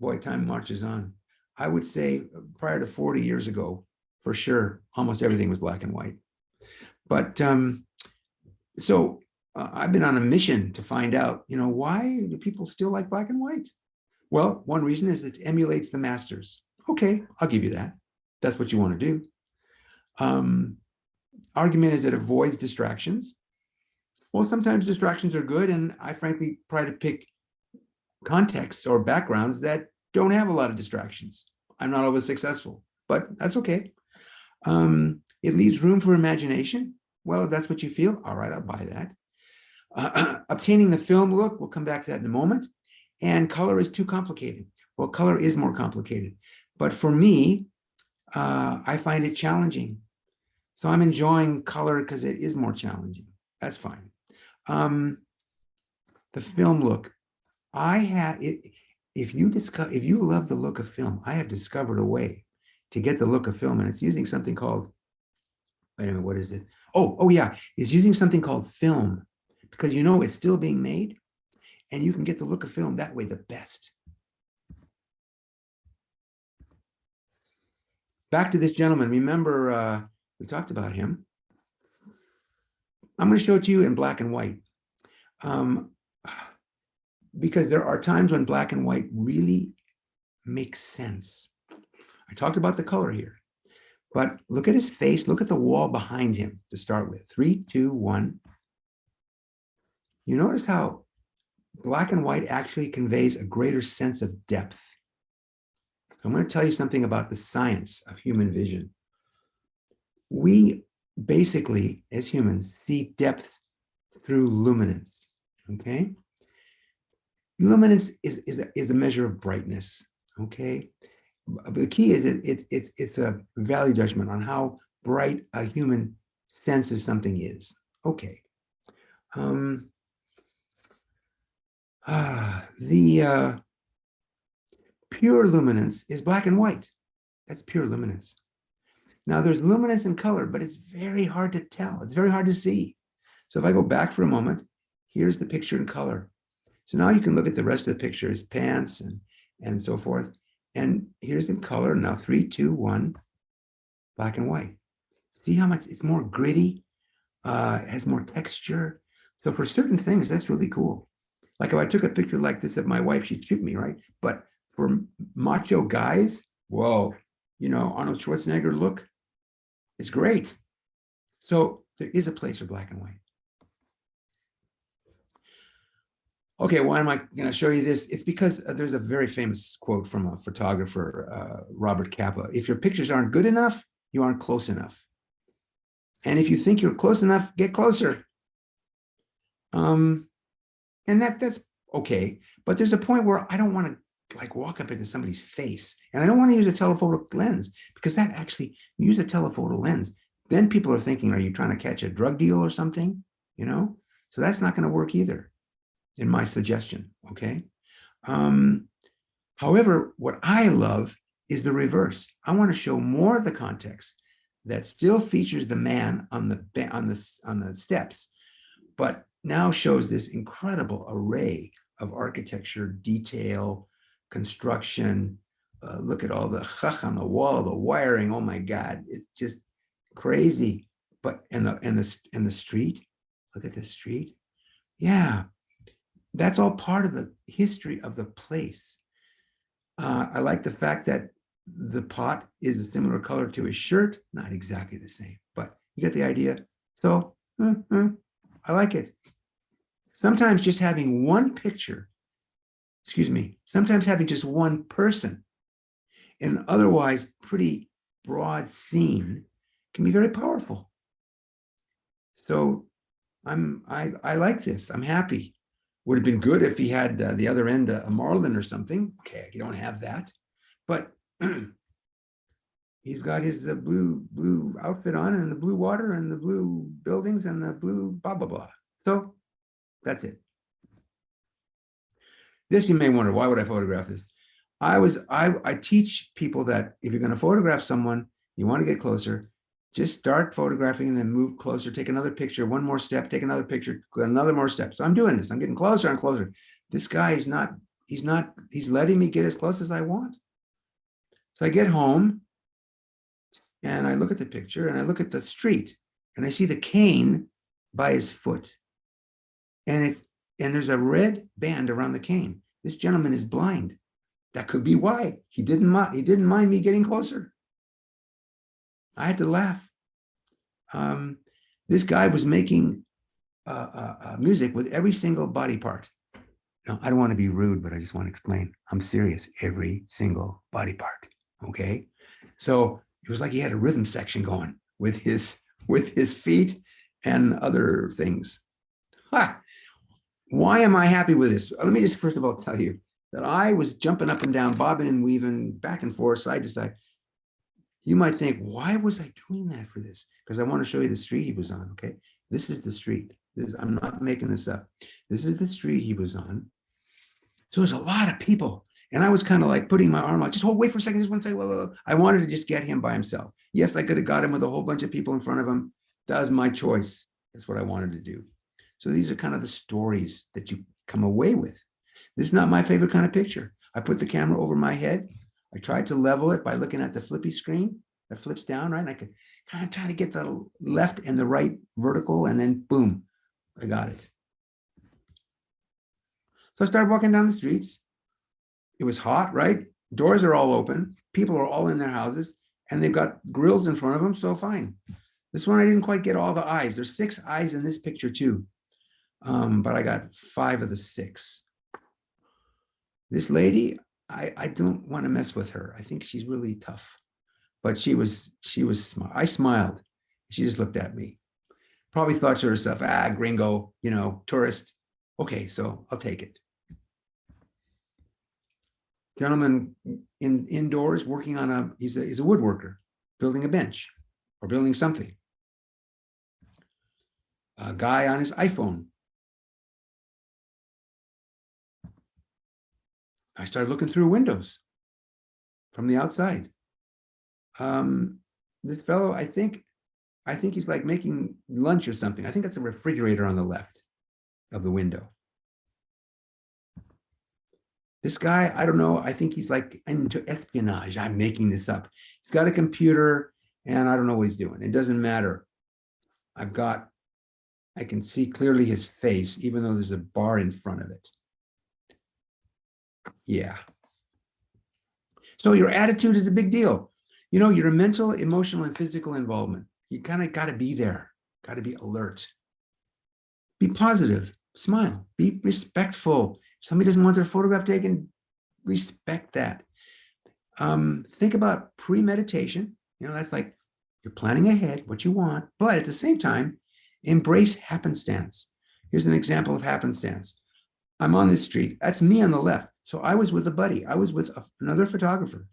boy, time marches on. I would say prior to 40 years ago, for sure, almost everything was black and white. But so I've been on a mission to find out, why do people still like black and white? Well, one reason is it emulates the masters. Okay, I'll give you that. That's what you want to do. Argument is it avoids distractions. Well, sometimes distractions are good, and I frankly try to pick contexts or backgrounds that don't have a lot of distractions. I'm not always successful, but that's okay. It leaves room for imagination. Well, if that's what you feel, all right, I'll buy that. Obtaining the film look, we'll come back to that in a moment. And color is too complicated. Well, color is more complicated. But for me, I find it challenging. So I'm enjoying color because it is more challenging. That's fine. The film look. If you love the look of film, I have discovered a way to get the look of film, and it's using something called, wait a minute, what is it? Oh yeah, it's using something called film, because it's still being made, and you can get the look of film that way the best. Back to this gentleman. Remember, we talked about him. I'm going to show it to you in black and white. Because there are times when black and white really makes sense. I talked about the color here, but look at his face. Look at the wall behind him to start with. 3, 2, 1. You notice how black and white actually conveys a greater sense of depth. So I'm going to tell you something about the science of human vision. We basically, as humans, see depth through luminance, okay? Luminance is a measure of brightness, okay? But the key is it's a value judgment on how bright a human senses something is. Okay. The pure luminance is black and white. That's pure luminance. Now there's luminance in color, but it's very hard to tell. It's very hard to see. So if I go back for a moment, here's the picture in color. So now you can look at the rest of the picture, his pants and so forth. And here's in color now, 3, 2, 1, black and white. See how much it's more gritty, it has more texture. So for certain things, that's really cool. Like if I took a picture like this of my wife, she'd shoot me, right? But for macho guys, whoa, Arnold Schwarzenegger look is great. So there is a place for black and white. Okay, why am I going to show you this? It's because there's a very famous quote from a photographer, Robert Capa. If your pictures aren't good enough, you aren't close enough. And if you think you're close enough, get closer. And that's okay. But there's a point where I don't want to walk up into somebody's face. And I don't want to use a telephoto lens, because that actually, you use a telephoto lens, then people are thinking, are you trying to catch a drug deal or something? So that's not going to work either, in my suggestion, okay? However, what I love is the reverse. I want to show more of the context that still features the man on the steps, but now shows this incredible array of architecture, detail, construction. Look at all the chach on the wall, the wiring. Oh my God, it's just crazy. but and the street, look at the street. Yeah, that's all part of the history of the place. I like the fact that the pot is a similar color to his shirt, not exactly the same, but you get the idea. So I like it. Sometimes just having one picture, sometimes having just one person in an otherwise pretty broad scene can be very powerful. So I like this. I'm happy. Would have been good if he had the other end a marlin or something. Okay, you don't have that, but he's got his blue outfit on and the blue water and the blue buildings and the blue blah blah blah. So that's it. This you may wonder, why would I photograph this? I teach people that if you're going to photograph someone, you want to get closer, just start photographing and then move closer, take another picture, one more step, take another picture, another more step. So I'm doing this. I'm getting closer and closer. This guy is not, he's letting me get as close as I want. So I get home and I look at the picture and I look at the street and I see the cane by his foot. And there's a red band around the cane. This gentleman is blind. That could be why he didn't mind me getting closer. I had to laugh. This guy was making music with every single body part. Now, I don't want to be rude, but I just want to explain. I'm serious. Every single body part. Okay. So it was like he had a rhythm section going with his feet and other things. Ha! Why am I happy with this? Let me just first of all tell you that I was jumping up and down, bobbing and weaving, back and forth, side to side. You might think, why was I doing that for this? Because I want to show you the street he was on, okay? This is the street. I'm not making this up. This is the street he was on. So there's a lot of people. And I was kind of like putting my arm out, just wait for a second, just one second. Whoa. I wanted to just get him by himself. Yes, I could have got him with a whole bunch of people in front of him. That was my choice. That's what I wanted to do. So these are kind of the stories that you come away with. This is not my favorite kind of picture. I put the camera over my head. I tried to level it by looking at the flippy screen that flips down, right? And I could kind of try to get the left and the right vertical, and then boom, I got it. So I started walking down the streets. It was hot, right? Doors are all open. People are all in their houses, and they've got grills in front of them, so fine. This one, I didn't quite get all the eyes. There's 6 eyes in this picture too, but I got 5 of the 6. This lady, I don't want to mess with her. I think she's really tough, but she was smart. I smiled. She just looked at me. Probably thought to herself, gringo, tourist. Okay, so I'll take it. Gentleman indoors working on he's a woodworker, building a bench or building something. A guy on his iPhone. I started looking through windows from the outside. This fellow, I think he's like making lunch or something. I think that's a refrigerator on the left of the window. This guy, I don't know. I think he's like into espionage. I'm making this up. He's got a computer and I don't know what he's doing. It doesn't matter. I can see clearly his face, even though there's a bar in front of it. Yeah. So your attitude is a big deal. Your mental, emotional, and physical involvement. You kind of got to be there, got to be alert. Be positive, smile, be respectful. If somebody doesn't want their photograph taken, respect that. Think about premeditation. That's like you're planning ahead what you want, but at the same time, embrace happenstance. Here's an example of happenstance. I'm on this street. That's me on the left. So I was with a buddy. I was with another photographer.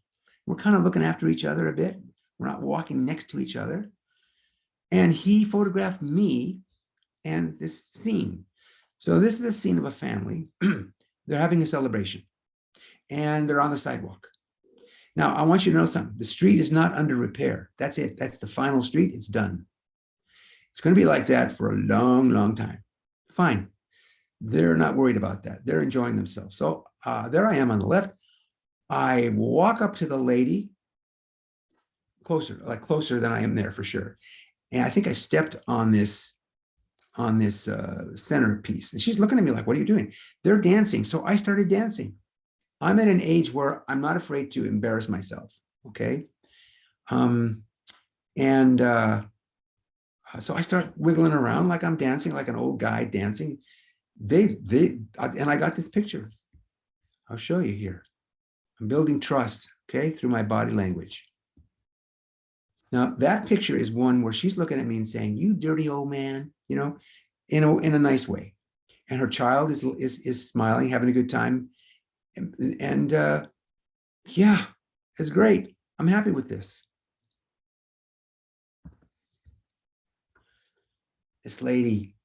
We're kind of looking after each other a bit. We're not walking next to each other. And he photographed me and this scene. So this is a scene of a family. They're having a celebration and they're on the sidewalk. Now, I want you to know something. The street is not under repair. That's it. That's the final street. It's done. It's going to be like that for a long, long time. Fine. They're not worried about that. They're enjoying themselves. So there I am on the left. I walk up to the lady, closer than I am there for sure. And I think I stepped on this centerpiece. And she's looking at me like, what are you doing? They're dancing. So I started dancing. I'm at an age where I'm not afraid to embarrass myself. Okay. And so I start wiggling around like I'm dancing, like an old guy dancing. And I got this picture. I'll show you here. I'm building trust, okay, through my body language. Now, that picture is one where she's looking at me and saying, you dirty old man, you know, in a nice way. And her child is smiling, having a good time. And yeah, it's great. I'm happy with this. This lady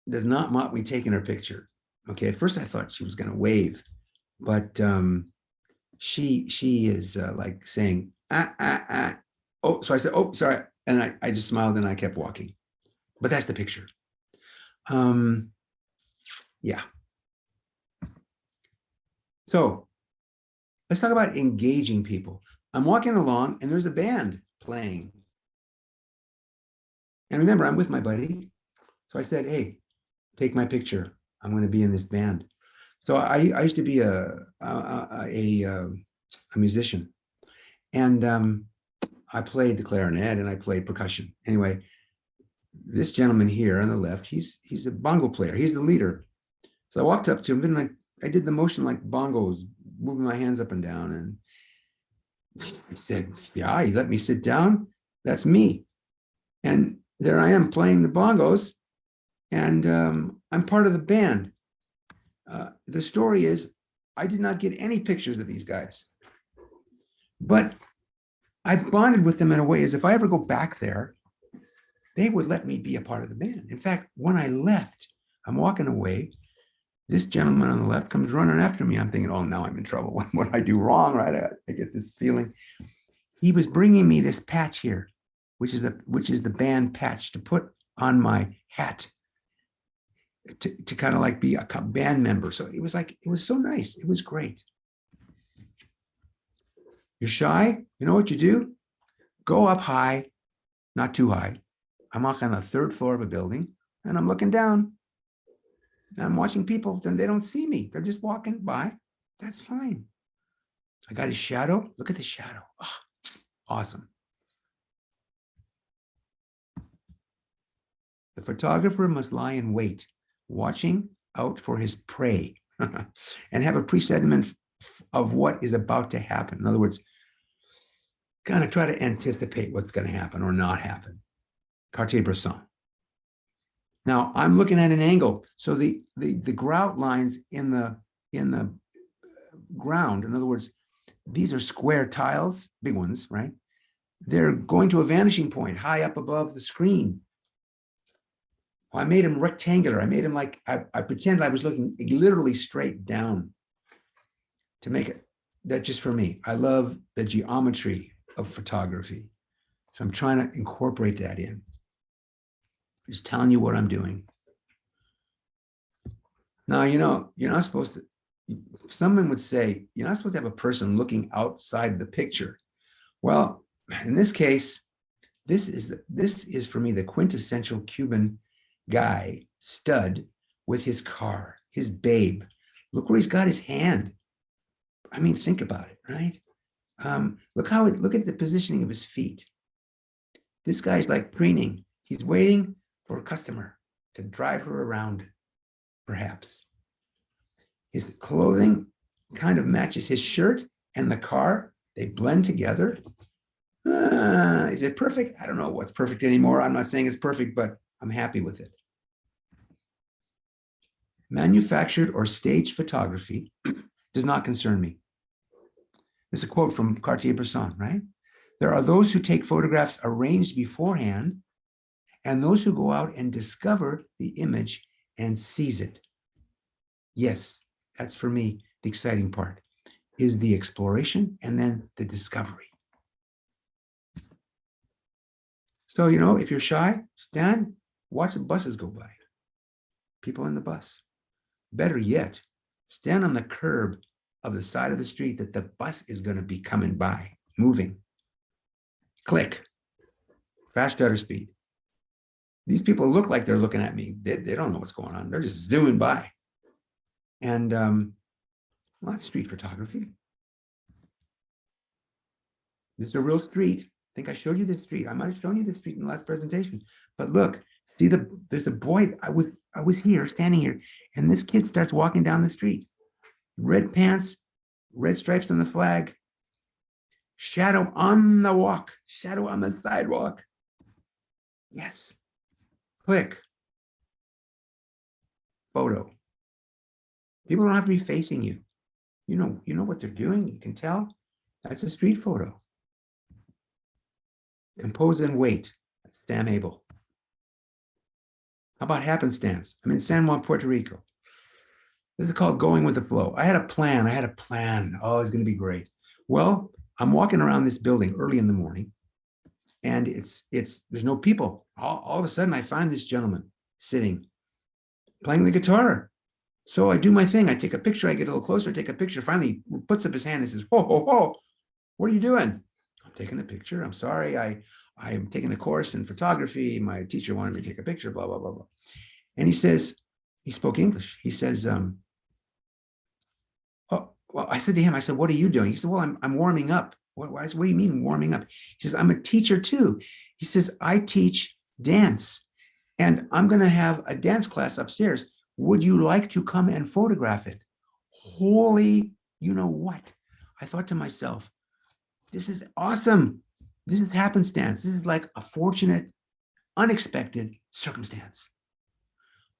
does not want me taking her picture. Okay, at first I thought she was going to wave, but she is like saying, oh, so I said, oh, sorry. And I just smiled and I kept walking. But that's the picture. Yeah. So let's talk about engaging people. I'm walking along and there's a band playing. And remember, I'm with my buddy. So I said, hey, take my picture. I'm going to be in this band. So I used to be a musician. And I played the clarinet and I played percussion. Anyway, this gentleman here on the left, he's a bongo player. He's the leader. So I walked up to him and I did the motion like bongos, moving my hands up and down. And I said, yeah, you let me sit down. That's me. And there I am playing the bongos. And I'm part of the band. The story is, I did not get any pictures of these guys. But I bonded with them in a way as if I ever go back there, they would let me be a part of the band. In fact, when I left, I'm walking away. This gentleman on the left comes running after me. I'm thinking, oh, now I'm in trouble. What I do wrong, right? I get this feeling. He was bringing me this patch here, which is the band patch to put on my hat to kind of like be a band member. So it was so nice. It was great. You're shy? You know what you do? Go up high, not too high. I'm on the 3rd floor of a building and I'm looking down. I'm watching people, and they don't see me. They're just walking by. That's fine. I got his shadow. Look at the shadow. Oh, awesome. The photographer must lie in wait, watching out for his prey and have a presentiment of what is about to happen. In other words, kind of try to anticipate what's going to happen or not happen. Cartier-Bresson. Now I'm looking at an angle, so the grout lines in the ground. In other words, these are square tiles, big ones, right? They're going to a vanishing point high up above the screen. I made them rectangular. I made them like I pretended I was looking literally straight down to make it. That just for me. I love the geometry of photography, so I'm trying to incorporate that in. Just telling you what I'm doing. Now, you know, you're not supposed to, someone would say, you're not supposed to have a person looking outside the picture. Well, in this case, this is for me the quintessential Cuban guy, stud, with his car, his babe. Look where he's got his hand. I mean, think about it, right? Look at the positioning of his feet. This guy's like preening. He's waiting for a customer to drive her around, perhaps. His clothing kind of matches his shirt and the car. They blend together. Is it perfect? I don't know what's perfect anymore. I'm not saying it's perfect, but I'm happy with it. Manufactured or staged photography does not concern me. It's a quote from Cartier-Bresson, right? There are those who take photographs arranged beforehand and those who go out and discover the image and seize it. Yes, that's for me, the exciting part is the exploration and then the discovery. So, you know, if you're shy, stand, watch the buses go by. People in the bus. Better yet, stand on the curb of the side of the street that the bus is going to be coming by, moving. Click. Fast shutter speed. these people look like they're looking at me. They don't know what's going on. They're just zooming by. And well, that's street photography. This is a real street. I think I showed you this street. I might have shown you this street in the last presentation. But look, see there's a boy. I was here, standing here, and this kid starts walking down the street. Red pants, red stripes on the flag. Shadow on the walk. Shadow on the sidewalk. Yes. Click. Photo. People don't have to be facing you. You know what they're doing. You can tell. That's a street photo. Compose and wait. That's Sam Abel. How about happenstance? I'm in San Juan, Puerto Rico. This is called going with the flow. I had a plan. Oh, it's going to be great. Well, I'm walking around this building early in the morning, and there's no people. All of a sudden, I find this gentleman sitting, playing the guitar. So I do my thing. I take a picture. I get a little closer, take a picture. Finally, he puts up his hand and says, "Whoa, whoa, whoa. What are you doing?" "I'm taking a picture. I'm sorry. I'm taking a course in photography. My teacher wanted me to take a picture, blah, blah, blah, blah." And he says, he spoke English. He says, "Oh, well," I said to him, I said, "What are you doing?" He said, "Well, I'm warming up." What do you mean warming up? He says, "I'm a teacher too." He says, "I teach dance, and I'm going to have a dance class upstairs. Would you like to come and photograph it?" Holy, you know what? I thought to myself, this is awesome. This is happenstance. This is like a fortunate, unexpected circumstance.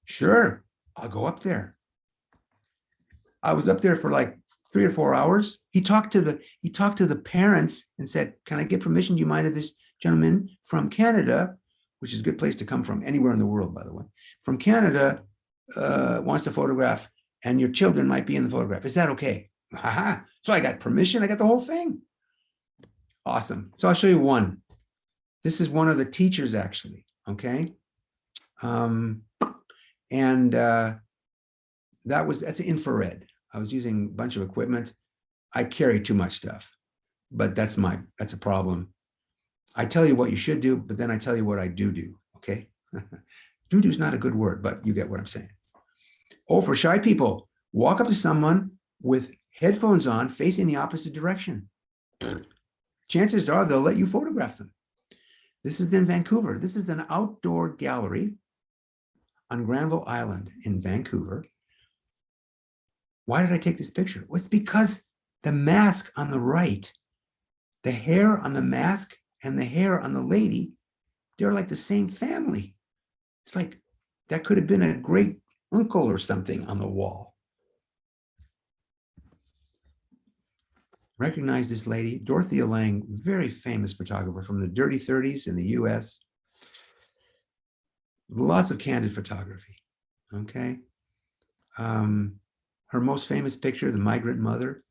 Sure, I'll go up there. I was up there for like 3 or 4 hours. He talked to the parents and said, "Can I get permission? Do you mind if this gentleman from Canada," which is a good place to come from, anywhere in the world, by the way, "from Canada wants to photograph, and your children might be in the photograph. Is that okay?" Haha. So I got permission. I got the whole thing. Awesome. So I'll show you one. This is one of the teachers, actually. Okay. That's infrared. I was using a bunch of equipment. I carry too much stuff, but that's a problem. I tell you what you should do, but then I tell you what I do. Okay. Do is not a good word, but you get what I'm saying. Oh, for shy people, walk up to someone with headphones on facing the opposite direction. Chances are they'll let you photograph them. This is in Vancouver. This is an outdoor gallery on Granville Island in Vancouver. Why did I take this picture? Well, it's because the mask on the right, the hair on the mask and the hair on the lady, they're like the same family. It's like that could have been a great uncle or something on the wall. Recognize this lady, Dorothea Lange, very famous photographer from the dirty 30s in the US. Lots of candid photography, okay? Her most famous picture, the migrant mother,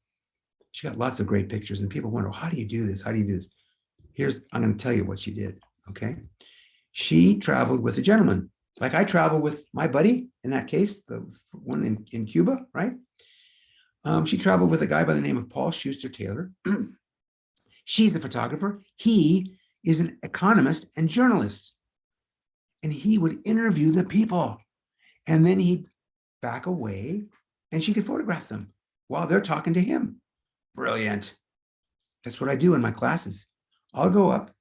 she got lots of great pictures, and people wonder, how do you do this? How do you do this? I'm going to tell you what she did, okay? She traveled with a gentleman, like I travel with my buddy, in that case, the one in Cuba, right? She traveled with a guy by the name of Paul Schuster Taylor. She's the photographer. He is an economist and journalist. And he would interview the people. And then he'd back away and she could photograph them while they're talking to him. Brilliant. That's what I do in my classes. I'll go up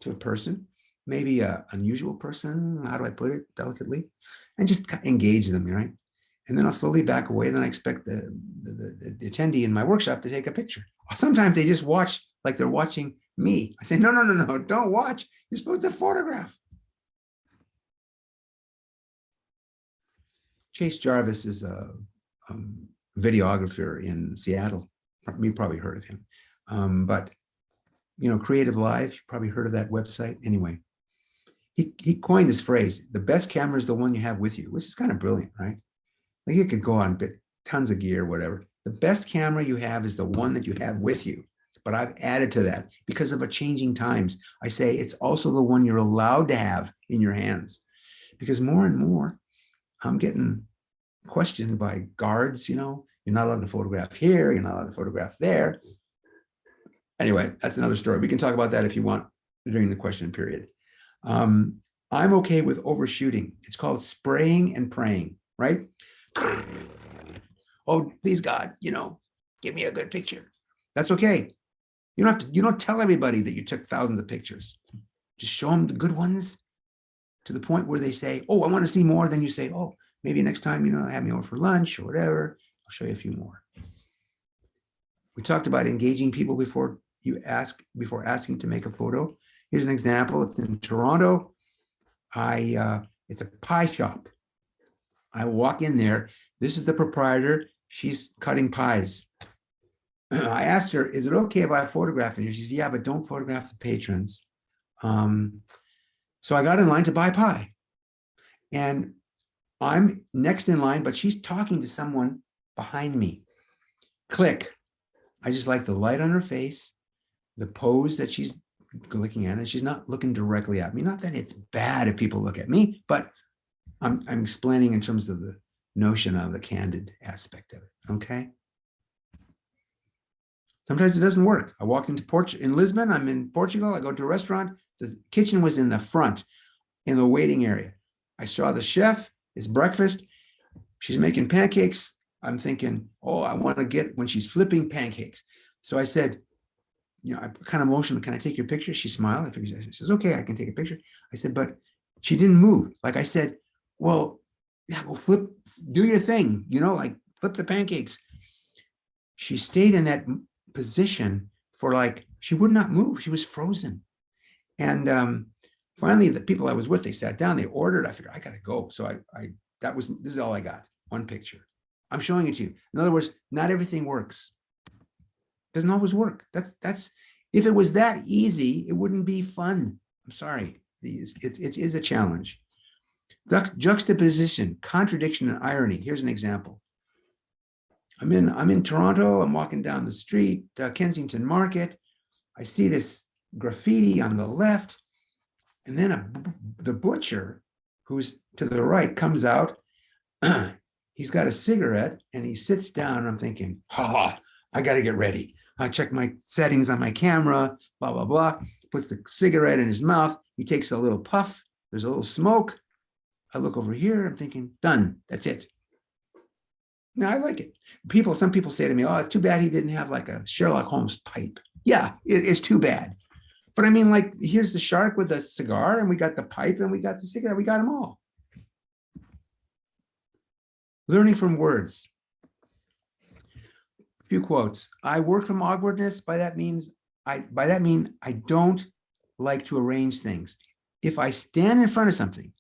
to a person, maybe an unusual person, how do I put it delicately, and just engage them, right? And then I'll slowly back away. Then I expect the attendee in my workshop to take a picture. Sometimes they just watch like they're watching me. I say, no, don't watch. You're supposed to photograph. Chase Jarvis is a videographer in Seattle. You probably heard of him. But, Creative Live, you probably heard of that website. Anyway, he coined this phrase, the best camera is the one you have with you, which is kind of brilliant, right? Like you could go on tons of gear, whatever. The best camera you have is the one that you have with you. But I've added to that because of a changing times. I say it's also the one you're allowed to have in your hands, because more and more I'm getting questioned by guards, you're not allowed to photograph here, you're not allowed to photograph there. Anyway, that's another story. We can talk about that if you want during the question period. I'm okay with overshooting. It's called spraying and praying, right? Oh, please God, give me a good picture. That's okay. You don't tell everybody that you took thousands of pictures. Just show them the good ones to the point where they say, oh, I want to see more. Then you say, oh, maybe next time, have me over for lunch or whatever. I'll show you a few more. We talked about engaging people before asking to make a photo. Here's an example. It's in Toronto. It's a pie shop. I walk in there. This is the proprietor. She's cutting pies. I asked her, is it okay if I photograph you? She said, yeah, but don't photograph the patrons. So I got in line to buy pie. And I'm next in line, but she's talking to someone behind me. Click. I just like the light on her face, the pose that she's looking at, and she's not looking directly at me. Not that it's bad if people look at me, but I'm explaining in terms of the notion of the candid aspect of it, okay? Sometimes it doesn't work. I walked in Lisbon, I'm in Portugal, I go to a restaurant, the kitchen was in the front, in the waiting area. I saw the chef, it's breakfast, she's making pancakes. I'm thinking, oh, I want to get when she's flipping pancakes. So I said, I kind of motioned, can I take your picture? She smiled. She says, okay, I can take a picture. I said, but she didn't move. Like I said, well, yeah, well, do your thing, like flip the pancakes. She stayed in that position for she would not move. She was frozen. And finally, the people I was with, they sat down, they ordered. I figured I got to go. So this is all I got, one picture. I'm showing it to you. In other words, not everything works. Doesn't always work. That's if it was that easy, it wouldn't be fun. I'm sorry. It is a challenge. Juxtaposition, contradiction, and irony. Here's an example. I'm in Toronto. I'm walking down the street, Kensington Market. I see this graffiti on the left, and then the butcher, who's to the right, comes out. He's got a cigarette and he sits down. I'm thinking, I got to get ready. I check my settings on my camera, blah, blah, blah. Puts the cigarette in his mouth. He takes a little puff. There's a little smoke. I look over here. I'm thinking, done. That's it. Now, I like it. Some people say to me, oh, it's too bad he didn't have like a Sherlock Holmes pipe. Yeah, it's too bad. But I mean, here's the shark with a cigar, and we got the pipe, and we got the cigarette. We got them all. Learning from words. A few quotes. I work from awkwardness. By that mean I don't like to arrange things. If I stand in front of something,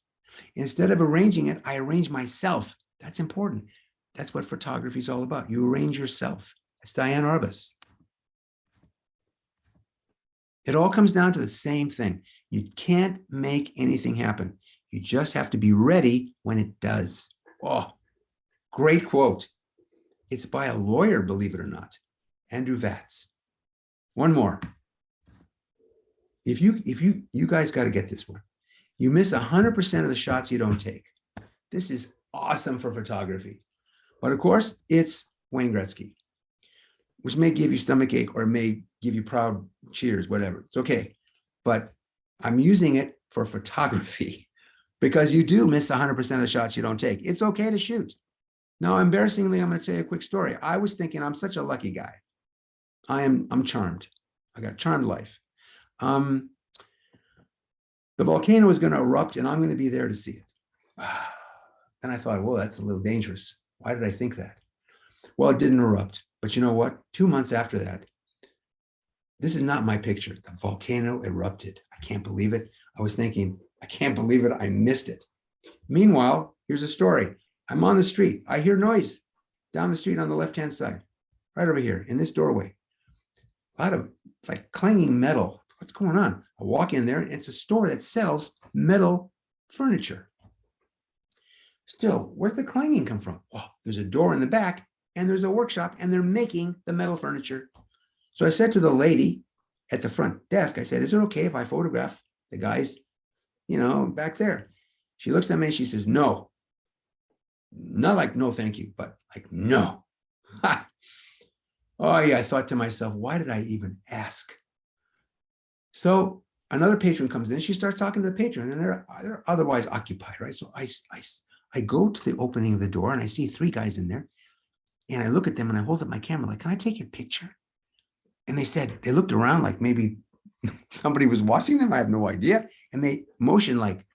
instead of arranging it, I arrange myself. That's important. That's what photography is all about. You arrange yourself. That's Diane Arbus. It all comes down to the same thing. You can't make anything happen. You just have to be ready when it does. Oh, great quote. It's by a lawyer, believe it or not, Andrew Vatz. One more. If you guys got to get this one. You miss 100% of the shots you don't take. This is awesome for photography. But of course, it's Wayne Gretzky, which may give you stomachache or may give you proud cheers, whatever. It's okay. But I'm using it for photography because you do miss 100% of the shots you don't take. It's okay to shoot. Now, embarrassingly, I'm going to tell you a quick story. I was thinking I'm such a lucky guy. I'm charmed. I got a charmed life. The volcano is going to erupt and I'm going to be there to see it. And I thought, well, that's a little dangerous. Why did I think that? Well, it didn't erupt. But you know what? 2 months after that, this is not my picture. The volcano erupted. I can't believe it. I was thinking, I can't believe it. I missed it. Meanwhile, here's a story. I'm on the street. I hear noise down the street on the left-hand side, right over here in this doorway. A lot of clanging metal. What's going on? I walk in there. And it's a store that sells metal furniture. Still, where's the clanging come from? Oh, there's a door in the back and there's a workshop and they're making the metal furniture. So I said to the lady at the front desk, I said, is it okay if I photograph the guys, back there? She looks at me and she says, no. Not like, no, thank you, but like, no. Oh yeah, I thought to myself, why did I even ask? So another patron comes in, she starts talking to the patron, and they're otherwise occupied, right? So I go to the opening of the door, and I see 3 guys in there, and I look at them and I hold up my camera, like, can I take your picture? And they looked around like maybe somebody was watching them. I have no idea. And they motioned like,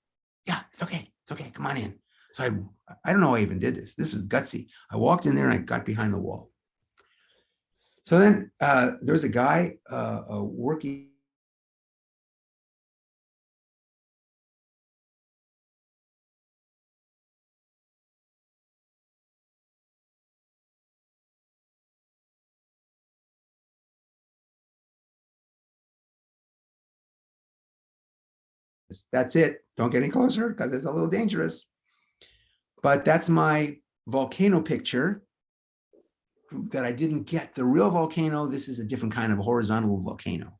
yeah, it's okay, come on in. So I don't know how I even did this. This was gutsy. I walked in there and I got behind the wall. So then there was a guy working. That's it. Don't get any closer because it's a little dangerous. But that's my volcano picture that I didn't get. The real volcano, this is a different kind of horizontal volcano.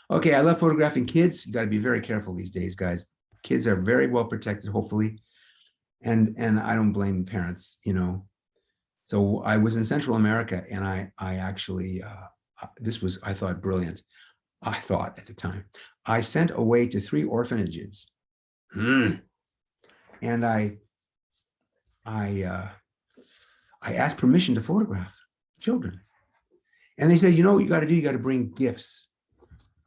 Okay, I love photographing kids. You got to be very careful these days, guys. Kids are very well protected, hopefully. And I don't blame parents, you know. So I was in Central America, and I actually, this was, I thought, brilliant. I thought at the time. I sent away to 3 orphanages. And I asked permission to photograph children. And they said, you know what you got to do? You got to bring gifts.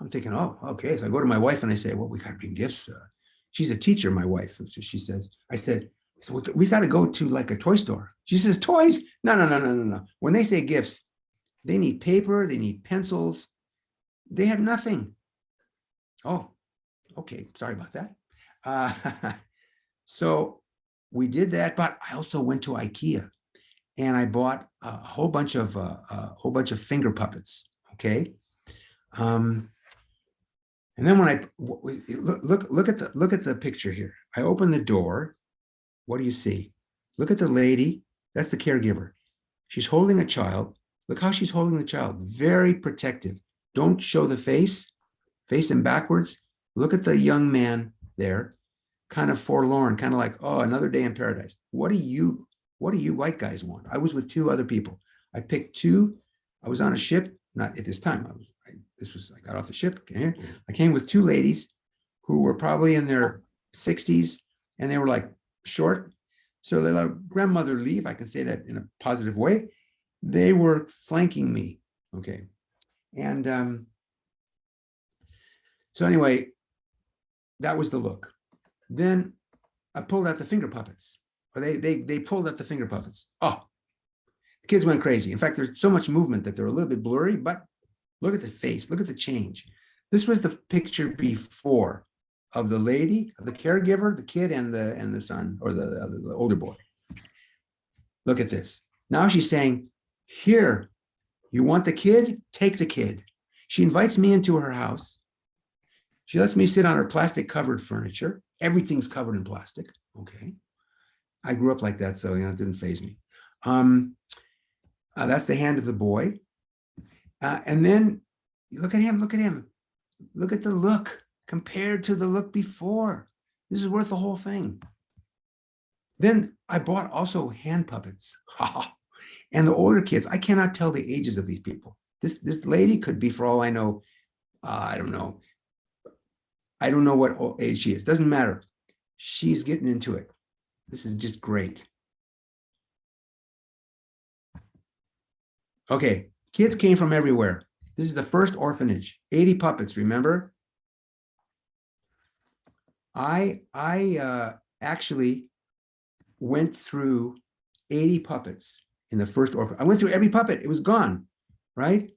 I'm thinking, oh, okay. So I go to my wife and I say, well, we got to bring gifts. She's a teacher, my wife. So she says, I said, so we got to go to like a toy store. She says, toys? No. When they say gifts, they need paper, they need pencils. They have nothing. Oh, okay. Sorry about that. So we did that, but I also went to IKEA and I bought a whole bunch of finger puppets. Okay. And then when I look at the picture here, I open the door. What do you see? Look at the lady. That's the caregiver. She's holding a child. Look how she's holding the child. Very protective. Don't show the face. Face him backwards. Look at the young man there, kind of forlorn, kind of like, oh, another day in paradise. What do you white guys want? I was with 2 other people. I picked 2. I was on a ship, not at this time. I got off the ship. Okay? I came with 2 ladies who were probably in their 60s, and they were like short. So they let grandmother leave. I can say that in a positive way. They were flanking me. Okay. And so anyway, that was the look. Then I pulled out the finger puppets, or they pulled out the finger puppets. Oh, the kids went crazy. In fact, there's so much movement that they're a little bit blurry, but look at the face, look at the change. This was the picture before of the lady, of the caregiver, the kid, and the son, or the older boy. Look at this. Now she's saying, here, you want the kid? Take the kid. She invites me into her house. She lets me sit on her plastic covered furniture. Everything's covered in plastic. Okay. I grew up like that, so it didn't faze me. That's the hand of the boy. And then look at him, look at him. Look at the look compared to the look before. This is worth the whole thing. Then I bought also hand puppets. And the older kids, I cannot tell the ages of these people. This lady could be, for all I know, I don't know. I don't know what age she is. Doesn't matter. She's getting into it. This is just great. Okay, kids came from everywhere. This is the first orphanage. 80 puppets, remember? I actually went through 80 puppets in the first orphanage. I went through every puppet. It was gone, right?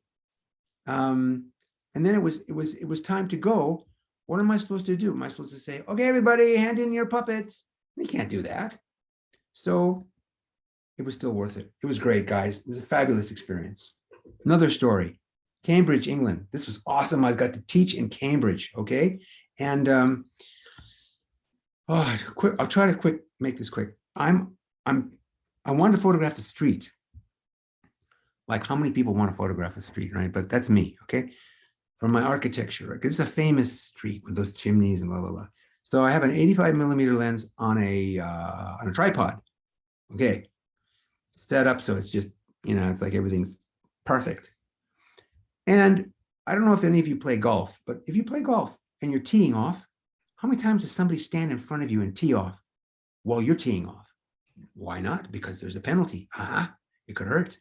And then it was time to go. What am I supposed to do? Am I supposed to say, okay, everybody, hand in your puppets? You can't do that. So it was still worth it. It was great, guys. It was a fabulous experience. Another story, Cambridge, England. This was awesome. I got to teach in Cambridge, okay? And I'll try to make this quick. I wanted to photograph the street. Like how many people want to photograph the street, right? But that's me, okay? From my architecture, right? Because it's a famous street with those chimneys and blah, blah, blah. So I have an 85 millimeter lens on a tripod, okay? Set up so it's just, it's like everything's perfect. And I don't know if any of you play golf, but if you play golf and you're teeing off, how many times does somebody stand in front of you and tee off while you're teeing off? Why not? Because there's a penalty. It could hurt.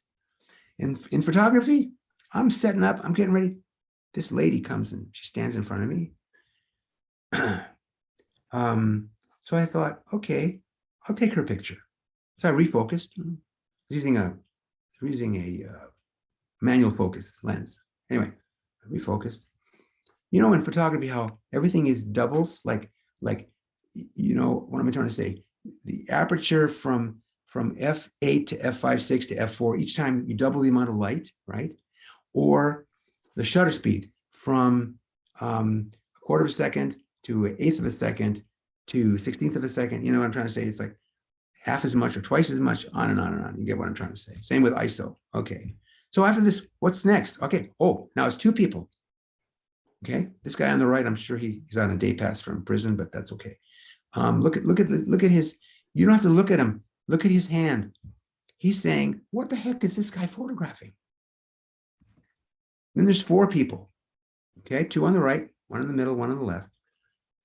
And in photography, I'm setting up, I'm getting ready. This lady comes and she stands in front of me. So I thought, okay, I'll take her picture. So I refocused, using a manual focus lens. Anyway, I refocused. You know, in photography, how everything is doubles, like, you know, what am I trying to say? The aperture from f8 to f5.6 to f4, each time you double the amount of light, right? Or the shutter speed from a quarter of a second to an eighth of a second to 16th of a second. You know what I'm trying to say? It's like half as much or twice as much, on and on and on. You get what I'm trying to say. Same with ISO. Okay. So after this, what's next? Okay. Oh, now it's two people. Okay. This guy on the right, I'm sure he's on a day pass from prison, but that's okay. Look at his, you don't have to look at him. Look at his hand. He's saying, what the heck is this guy photographing? Then there's four people. Okay. Two on the right, one in the middle, one on the left,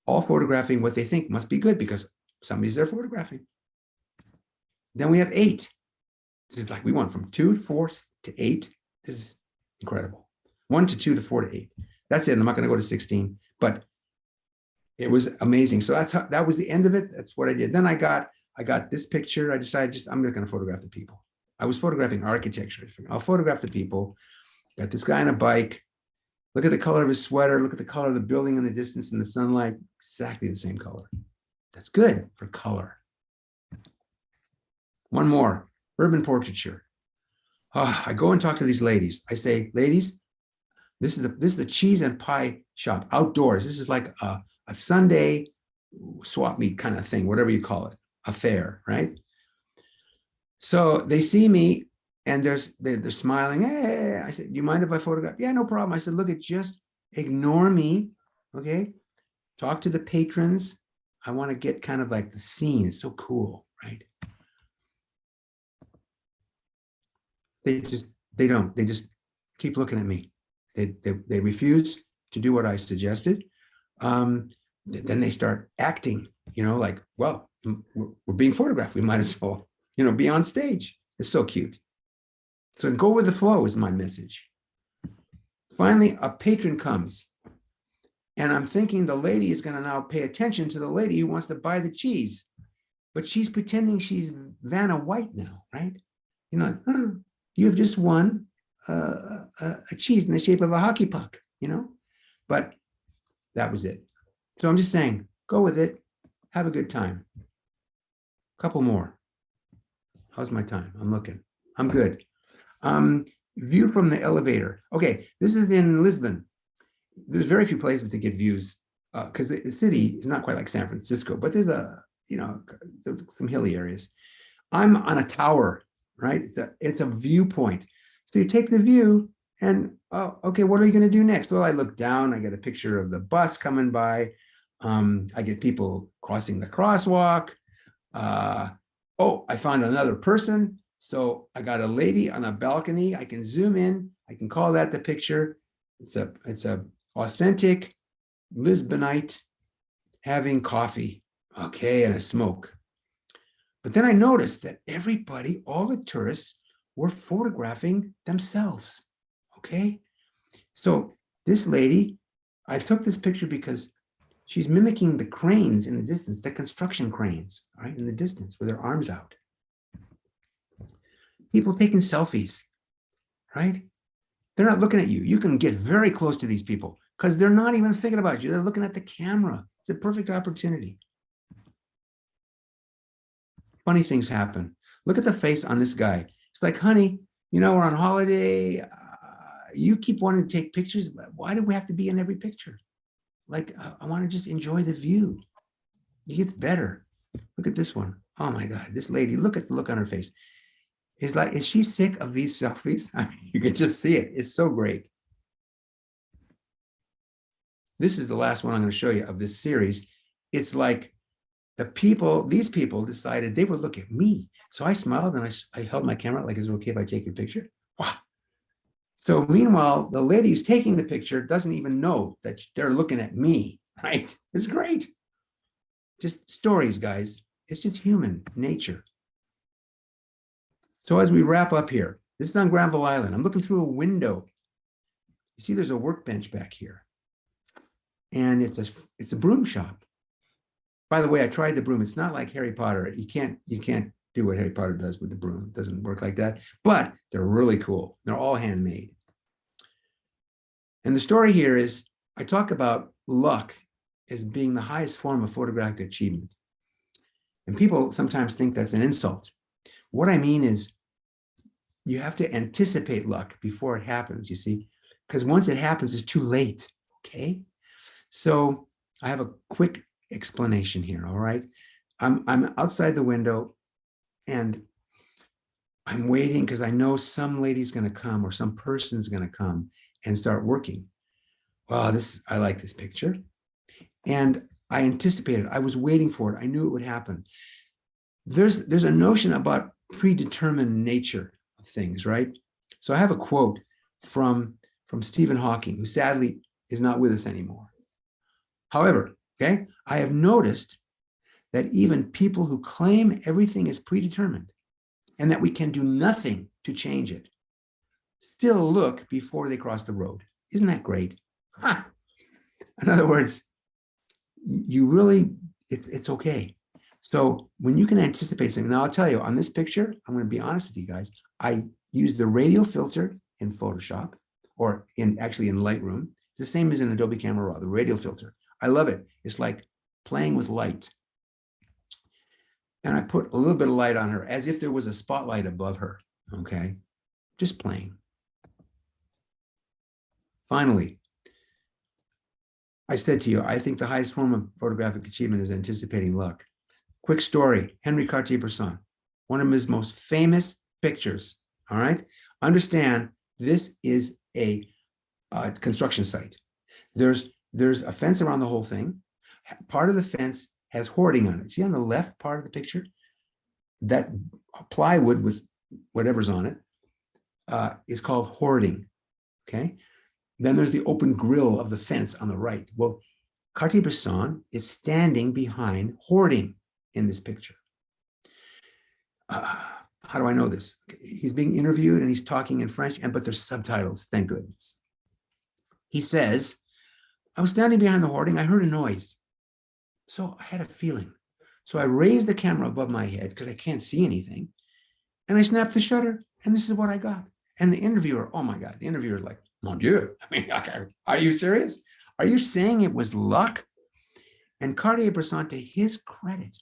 all photographing what they think must be good because somebody's there photographing. Then we have 8. This is like, we went from 2 to 4 to 8. This is incredible. 1 to 2 to 4 to 8. That's it. I'm not going to go to 16, but it was amazing. So that was the end of it. That's what I did. Then I got this picture. I decided I'm not going to photograph the people. I was photographing architecture. I'll photograph the people. Got this guy on a bike. Look at the color of his sweater. Look at the color of the building in the distance in the sunlight. Exactly the same color. That's good for color. One more, urban portraiture. I go and talk to these ladies. I say, ladies, this is a cheese and pie shop outdoors. This is like a Sunday swap meet kind of thing, whatever you call it, a fair, right? So they see me and they're smiling. Hey, I said, do you mind if I photograph? Yeah, no problem. I said, look, just ignore me, okay? Talk to the patrons. I want to get kind of like the scene. It's so cool, right? They just keep looking at me. They refuse to do what I suggested. Then they start acting, you know, like, well, we're being photographed. We might as well, you know, be on stage. It's so cute. So go with the flow is my message. Finally, a patron comes. And I'm thinking the lady is going to now pay attention to the lady who wants to buy the cheese. But she's pretending she's Vanna White now, right? You know, you have just won a cheese in the shape of a hockey puck, you know? But that was it. So I'm just saying, go with it. Have a good time. Couple more. How's my time? I'm looking. I'm good. View from the elevator. Okay, this is in Lisbon. There's very few places to get views because the city is not quite like San Francisco, but there's some hilly areas. I'm on a tower, right? It's a viewpoint. So you take the view and, oh, okay, what are you going to do next? Well, I look down, I get a picture of the bus coming by. I get people crossing the crosswalk. I found another person. So I got a lady on a balcony. I can zoom in. I can call that the picture. It's a authentic Lisbonite having coffee, okay, and a smoke. But then I noticed that everybody, all the tourists, were photographing themselves, okay? So this lady, I took this picture because she's mimicking the cranes in the distance, the construction cranes, right, in the distance with their arms out. People taking selfies, right? They're not looking at you. You can get very close to these people because they're not even thinking about you. They're looking at the camera. It's a perfect opportunity. Funny things happen. Look at the face on this guy. It's like, honey, you know, we're on holiday. You keep wanting to take pictures, but why do we have to be in every picture? Like, I want to just enjoy the view. It gets better. Look at this one. Oh my God, this lady, look at the look on her face. It's like, is she sick of these selfies? I mean, you can just see it. It's so great. This is the last one I'm going to show you of this series. It's like these people decided they would look at me. So I smiled and I held my camera like, is it okay if I take your picture? Wow. So meanwhile, the lady who's taking the picture doesn't even know that they're looking at me, right? It's great. Just stories, guys. It's just human nature. So as we wrap up here, this is on Granville Island. I'm looking through a window. You see, there's a workbench back here. And it's a broom shop. By the way, I tried the broom. It's not like Harry Potter. You can't do what Harry Potter does with the broom. It doesn't work like that. But they're really cool. They're all handmade. And the story here is I talk about luck as being the highest form of photographic achievement. And people sometimes think that's an insult. What I mean is you have to anticipate luck before it happens, you see, because once it happens, it's too late, okay? So I have a quick explanation here, all right? I'm outside the window and I'm waiting because I know some lady's going to come or some person's going to come and start working. Wow, I like this picture. And I anticipated, I was waiting for it. I knew it would happen. There's a notion about predetermined nature of things, right? So I have a quote from Stephen Hawking, who sadly is not with us anymore. However, okay, I have noticed that even people who claim everything is predetermined and that we can do nothing to change it still look before they cross the road. Isn't that great? Ha! In other words, you really, it's okay. So when you can anticipate something, now I'll tell you on this picture, I'm going to be honest with you guys. I used the radial filter in Photoshop or actually in Lightroom. It's the same as in Adobe Camera Raw, the radial filter. I love it. It's like playing with light. And I put a little bit of light on her as if there was a spotlight above her. Okay. Just playing. Finally, I said to you, I think the highest form of photographic achievement is anticipating luck. Quick story, Henry Cartier-Bresson, one of his most famous pictures, all right? Understand, this is a construction site. There's a fence around the whole thing. Part of the fence has hoarding on it. See on the left part of the picture? That plywood with whatever's on it is called hoarding, okay? Then there's the open grill of the fence on the right. Well, Cartier-Bresson is standing behind hoarding in this picture. How do I know this? He's being interviewed and he's talking in French, but there's subtitles, thank goodness. He says, I was standing behind the hoarding, I heard a noise. So I had a feeling. So I raised the camera above my head because I can't see anything. And I snapped the shutter and this is what I got. And the interviewer, oh my God, the interviewer is like, mon Dieu, I mean, are you serious? Are you saying it was luck? And Cartier-Bresson, to his credit,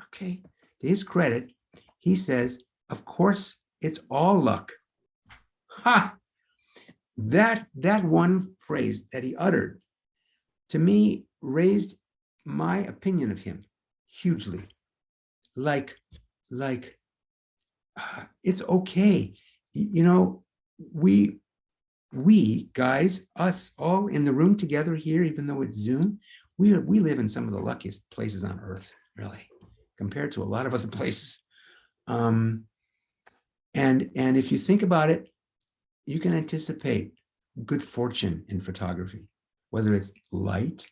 okay, to his credit, he says, of course, it's all luck. Ha! That one phrase that he uttered, to me, raised my opinion of him hugely. Like, it's okay. You know, we guys, us all in the room together here, even though it's Zoom, we live in some of the luckiest places on earth, really, compared to a lot of other places. And if you think about it, you can anticipate good fortune in photography, whether it's light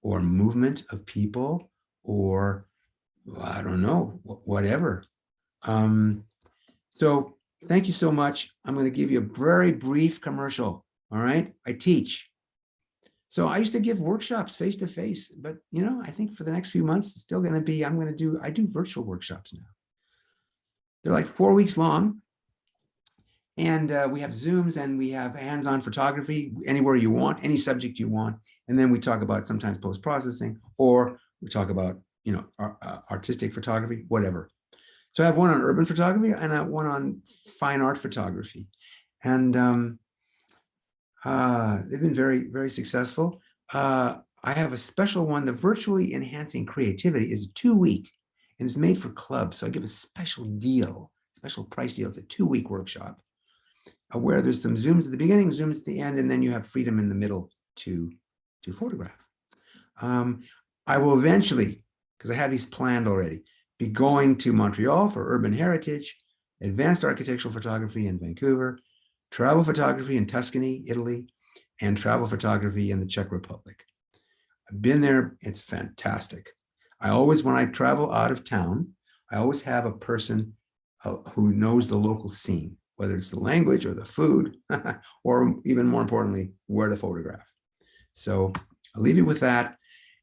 or movement of people or, I don't know, whatever. So thank you so much. I'm going to give you a very brief commercial. All right. I teach. So I used to give workshops face to face, but you know, I think for the next few months, it's still going to be, I do virtual workshops now. They're like 4 weeks long. And we have Zooms and we have hands-on photography anywhere you want, any subject you want. And then we talk about sometimes post-processing, or we talk about, you know, artistic photography, whatever. So I have one on urban photography and I have one on fine art photography. And they've been very, very successful. I have a special one, the Virtually Enhancing Creativity is 2-week and it's made for clubs. So I give a special deal, special price deal. It's a 2-week workshop where there's some Zooms at the beginning, Zooms at the end, and then you have freedom in the middle to photograph. I will eventually, because I have these planned already, be going to Montreal for Urban Heritage, Advanced Architectural Photography in Vancouver, travel photography in Tuscany, Italy, and travel photography in the Czech Republic. I've been there. It's fantastic. I always, when I travel out of town, I always have a person who knows the local scene, whether it's the language or the food, or even more importantly, where to photograph. So I'll leave you with that.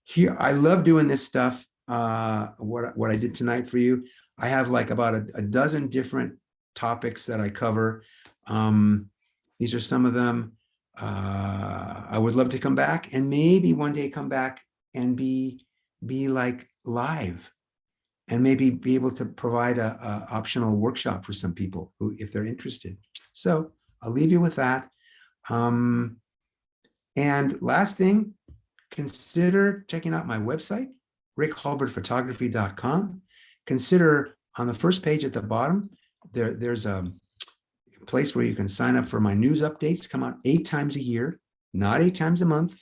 Here, I love doing this stuff. What I did tonight for you, I have like about a dozen different topics that I cover. These are some of them. I would love to come back and maybe one day come back and be like live, and maybe be able to provide a optional workshop for some people who, if they're interested. So I'll leave you with that. And last thing, consider checking out my website, rickhulbertphotography.com. Consider on the first page at the bottom, there's a place where you can sign up for my news updates. Come out 8 times a year, not 8 times a month,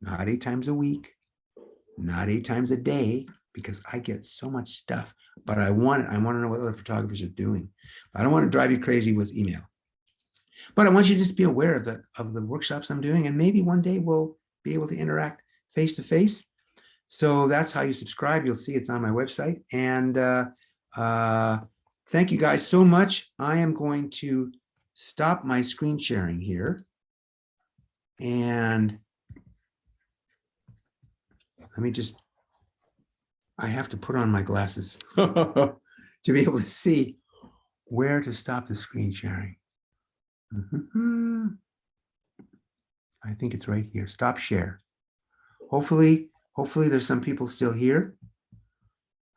not 8 times a week, not 8 times a day, because I get so much stuff. But I want to know what other photographers are doing. I don't want to drive you crazy with email. But I want you to just be aware of the workshops I'm doing, and maybe one day we'll be able to interact face to face. So that's how you subscribe. You'll see it's on my website. And thank you guys so much. I am going to stop my screen sharing here. And let me just, I have to put on my glasses to be able to see where to stop the screen sharing. I think it's right here. Stop share. Hopefully there's some people still here.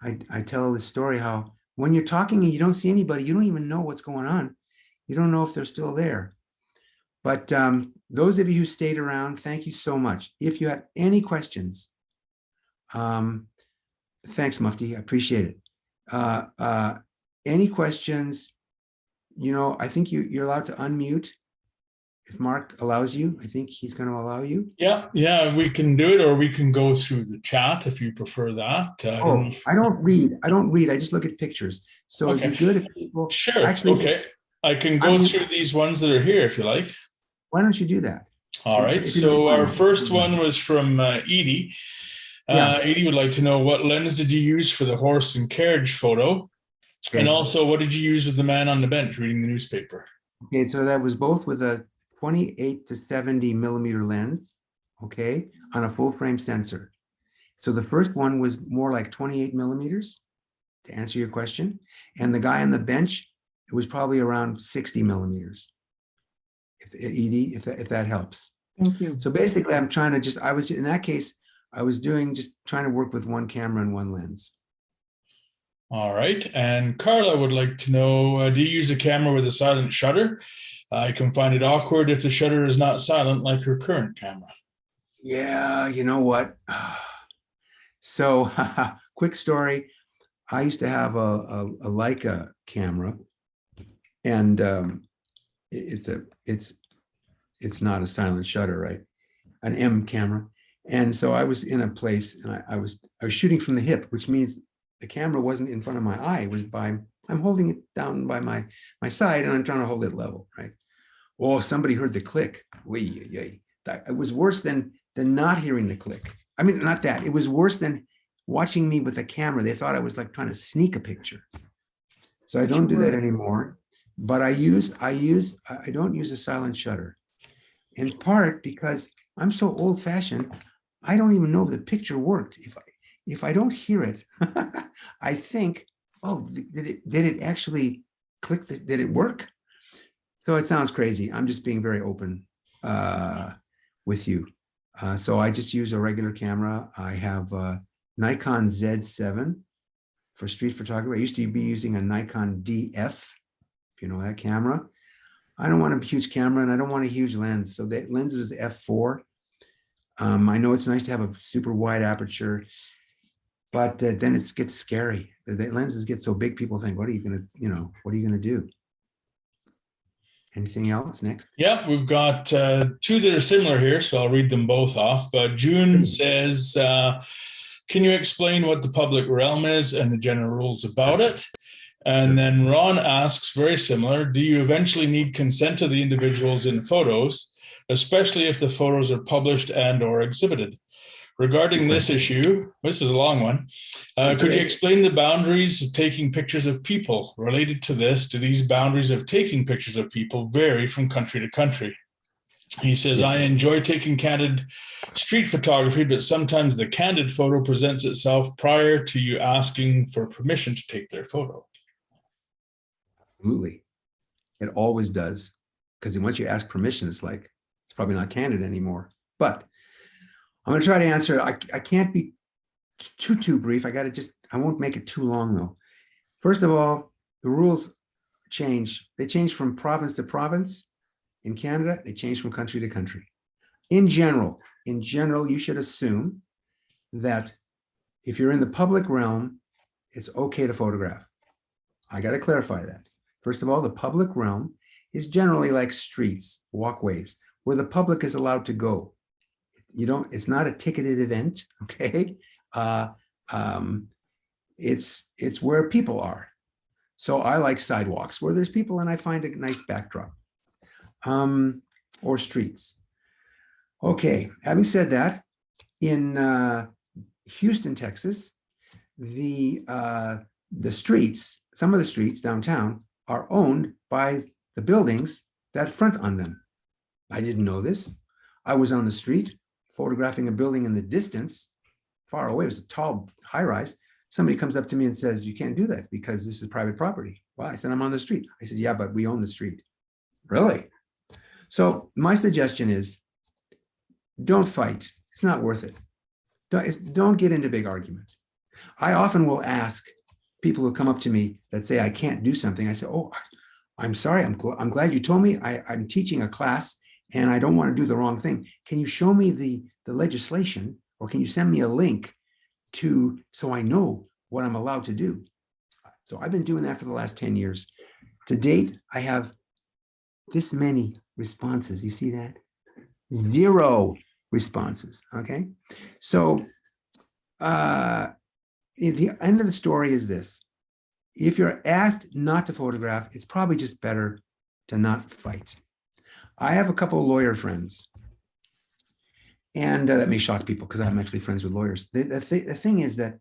I tell this story how when you're talking and you don't see anybody, you don't even know what's going on. You don't know if they're still there. But those of you who stayed around, thank you so much. If you have any questions, thanks, Mufti. I appreciate it. Any questions? You know, I think you're allowed to unmute. If Mark allows you, I think he's going to allow you. Yeah, we can do it, or we can go through the chat if you prefer that. I don't read. I just look at pictures. So Okay. it'd be good if people Sure. actually. Okay. I can go through these ones that are here if you like. Why don't you do that? All right. So our first one was from Edie. Edie would like to know, what lens did you use for the horse and carriage photo? Okay. And also, what did you use with the man on the bench reading the newspaper? Okay, so that was both with a 28 to 70 millimeter lens, okay, on a full frame sensor. So the first one was more like 28 millimeters, to answer your question. And the guy on the bench, it was probably around 60 millimeters. Edie, if that helps. Thank you. So basically, I'm trying to I was in that case, I was just trying to work with one camera and one lens. All right. And Carla would like to know, do you use a camera with a silent shutter? I can find it awkward if the shutter is not silent like her current camera. Yeah, you know what? So quick story. I used to have a Leica camera, and it's not a silent shutter, right? An M camera. And so I was in a place, and I was shooting from the hip, which means the camera wasn't in front of my eye. It was I'm holding it down by my side, and I'm trying to hold it level, right? Oh, somebody heard the click. It was worse than not hearing the click. I mean, not that. It was worse than watching me with the camera. They thought I was like trying to sneak a picture. So I don't do that anymore. But I don't use a silent shutter. In part because I'm so old-fashioned, I don't even know if the picture worked. If I don't hear it, I think, oh, did it actually click? Did it work? So it sounds crazy. I'm just being very open with you. So I just use a regular camera. I have a Nikon Z7 for street photography. I used to be using a Nikon DF, if you know that camera. I don't want a huge camera, and I don't want a huge lens. So the lens is f4. I know it's nice to have a super wide aperture, but then it gets scary. The lenses get so big, people think, what are you gonna do? Anything else next? Yeah, we've got two that are similar here, so I'll read them both off. June says, can you explain what the public realm is and the general rules about it? And then Ron asks, very similar, do you eventually need consent of the individuals in photos, especially if the photos are published and or exhibited? Regarding this issue, this is a long one. Could you explain the boundaries of taking pictures of people? Related to this, do these boundaries of taking pictures of people vary from country to country? He says, I enjoy taking candid street photography, but sometimes the candid photo presents itself prior to you asking for permission to take their photo. Absolutely. It always does. Because once you ask permission, it's like, it's probably not candid anymore. But I'm going to try to answer. I can't be too brief. I won't make it too long though. First of all, the rules change. They change from province to province. In Canada, they change from country to country. In general, you should assume that if you're in the public realm, it's okay to photograph. I got to clarify that. First of all, the public realm is generally like streets, walkways, where the public is allowed to go. It's not a ticketed event, okay? It's where people are. So I like sidewalks where there's people and I find a nice backdrop. Or streets. Okay, having said that, in Houston, Texas, the streets, some of the streets downtown are owned by the buildings that front on them. I didn't know this. I was on the street photographing a building in the distance, far away. It was a tall high-rise. Somebody comes up to me and says, you can't do that because this is private property. Well, I said, I'm on the street. I said, yeah, but we own the street. Really? So my suggestion is, don't fight. It's not worth it. Don't get into big arguments. I often will ask people who come up to me that say I can't do something. I say, oh, I'm sorry. I'm glad you told me. I'm teaching a class and I don't want to do the wrong thing. Can you show me the legislation, or can you send me a link so I know what I'm allowed to do? So I've been doing that for the last 10 years. To date, I have this many responses. You see that? 0 responses. Okay. So the end of the story is this. If you're asked not to photograph, it's probably just better to not fight. I have a couple of lawyer friends, and that may shock people because I'm actually friends with lawyers. The thing is that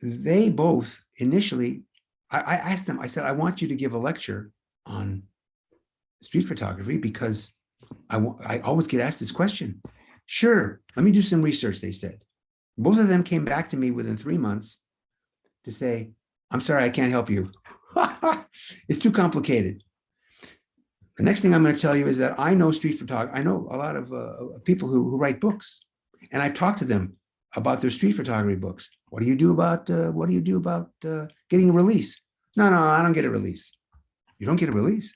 they both initially, I asked them, I said, I want you to give a lecture on street photography because I always get asked this question. Sure, let me do some research, they said. Both of them came back to me within 3 months to say, I'm sorry, I can't help you. It's too complicated. The next thing I'm going to tell you is that I know street photography. I know a lot of people who write books, and I've talked to them about their street photography books. What do you do about getting a release? No, I don't get a release. You don't get a release?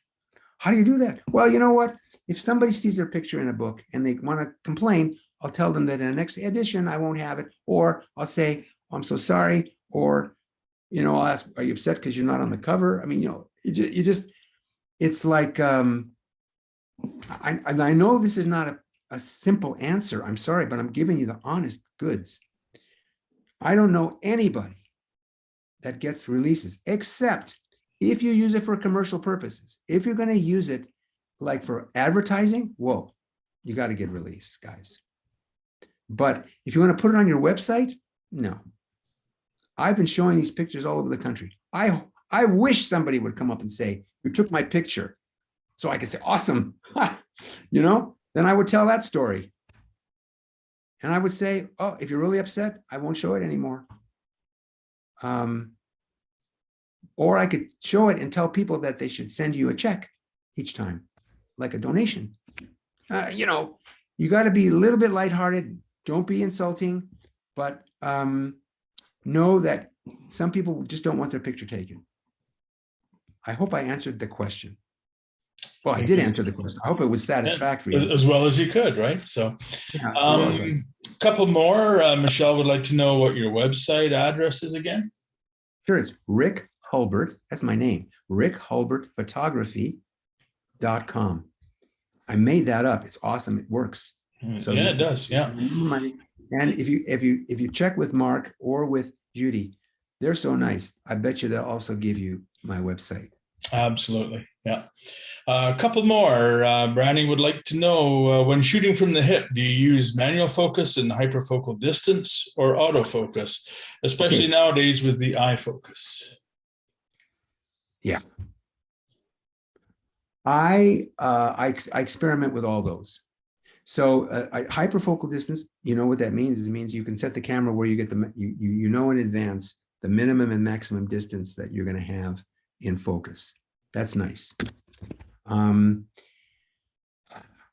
How do you do that? Well, you know what? If somebody sees their picture in a book and they want to complain, I'll tell them that in the next edition, I won't have it. Or I'll say, oh, I'm so sorry. Or, I'll ask, are you upset because you're not on the cover? I mean, you just, it's like, I know this is not a simple answer. I'm sorry, but I'm giving you the honest goods. I don't know anybody that gets releases, except if you use it for commercial purposes. If you're going to use it like for advertising, whoa, you got to get release, guys. But if you want to put it on your website, no. I've been showing these pictures all over the country. I wish somebody would come up and say, you took my picture. So I could say, awesome. Then I would tell that story. And I would say, oh, if you're really upset, I won't show it anymore. Or I could show it and tell people that they should send you a check each time, like a donation. You got to be a little bit lighthearted. Don't be insulting, but know that some people just don't want their picture taken. I hope I answered the question. Well, I did answer the question. I hope it was satisfactory. As well as you could, right? So, Yeah, a couple more. Michelle would like to know what your website address is again. Sure, it's Rick Hulbert. That's my name. RickHulbertPhotography.com. I made that up. It's awesome. It works. So yeah, it does. Yeah. And if you check with Mark or with Judy, They're so nice. I bet you they'll also give you my website. Absolutely. Yeah. A couple more. Branding would like to know, when shooting from the hip, do you use manual focus and hyperfocal distance or autofocus, especially Okay. nowadays with the iFocus? Yeah. I experiment with all those. So hyperfocal distance, you know what that means? Is it means you can set the camera where you get the you know in advance the minimum and maximum distance that you're going to have in focus. That's nice. I'm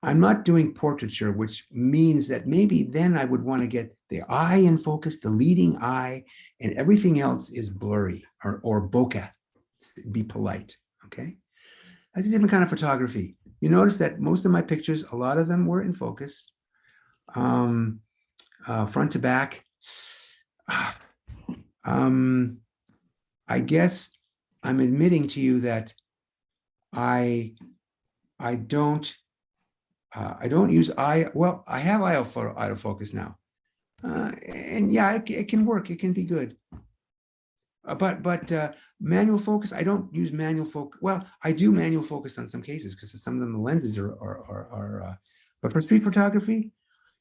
not doing portraiture, which means that maybe then I would want to get the eye in focus, the leading eye, and everything else is blurry or bokeh. Be polite, okay? That's a different kind of photography. You notice that most of my pictures, a lot of them were in focus, front to back. I guess I'm admitting to you that I don't use well, I have autofocus now. And yeah, it can work. It can be good. But manual focus, I don't use manual focus. Well, I do manual focus on some cases because some of them the lenses are but for street photography,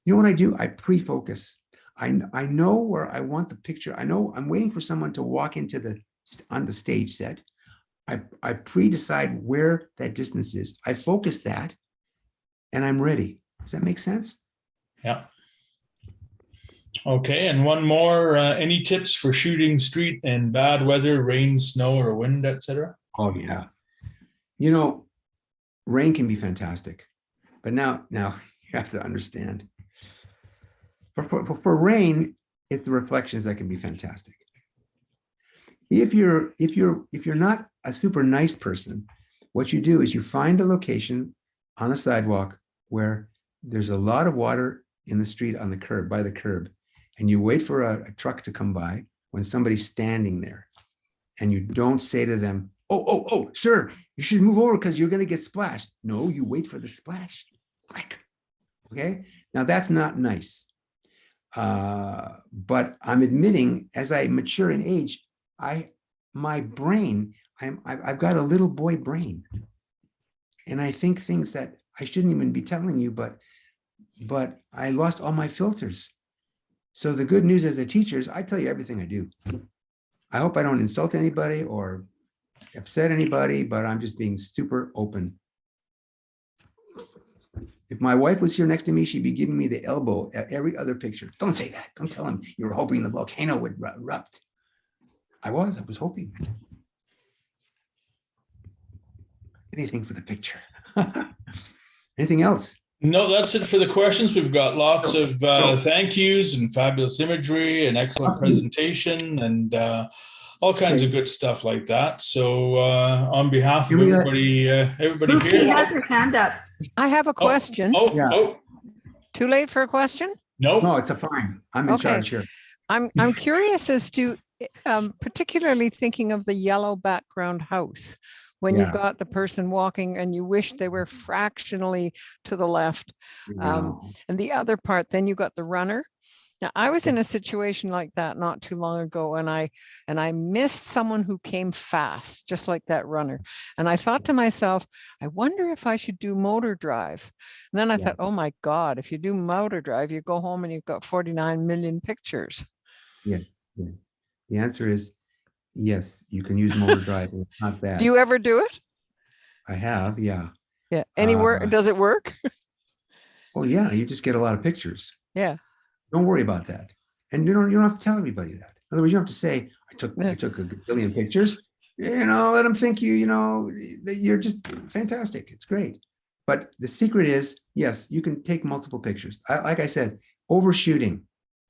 you know what I do? I pre-focus. I know where I want the picture. I know I'm waiting for someone to walk into on the stage set. I pre-decide where that distance is. I focus that and I'm ready. Does that make sense? Yeah. Okay, and one more. Any tips for shooting street in bad weather, rain, snow, or wind, etc.? Oh yeah. You know, rain can be fantastic, but now you have to understand. For rain, it's the reflections that can be fantastic. If you're not a super nice person, what you do is you find a location on a sidewalk where there's a lot of water in the street on the curb, by the curb, and you wait for a truck to come by when somebody's standing there, and you don't say to them, oh, sir, you should move over because you're going to get splashed. No, you wait for the splash. Okay, now that's not nice. But I'm admitting, as I mature in age, my brain, I've got a little boy brain, and I think things that I shouldn't even be telling you, but I lost all my filters. So the good news as the teachers, I tell you everything I do. I hope I don't insult anybody or upset anybody, but I'm just being super open. If my wife was here next to me, she'd be giving me the elbow at every other picture. Don't say that. Don't tell him you were hoping the volcano would erupt. I was hoping. Anything for the picture. Anything else? No, that's it for the questions. We've got lots of thank yous and fabulous imagery and excellent presentation and all kinds of good stuff like that. So on behalf of everybody Lucy here. has her hand up. I have a question. Too late for a question? No, it's a fine. I'm in charge here. I'm curious as to particularly thinking of the yellow background house when you've got the person walking and you wish they were fractionally to the left. And the other part, then you got the runner. Now, I was in a situation like that not too long ago, and I missed someone who came fast, just like that runner. And I thought to myself, I wonder if I should do motor drive. And then I thought, oh my God, if you do motor drive, you go home and you've got 49 million pictures. Yes. The answer is yes, you can use motor drive. It's not bad. Do you ever do it? I have, yeah. Yeah. Anywhere, does it work? Oh yeah, you just get a lot of pictures. Yeah. Don't worry about that. And you don't have to tell everybody that. In other words, you don't have to say, I took a billion pictures. Let them think that you're just fantastic. It's great. But the secret is, yes, you can take multiple pictures. Like I said, overshooting,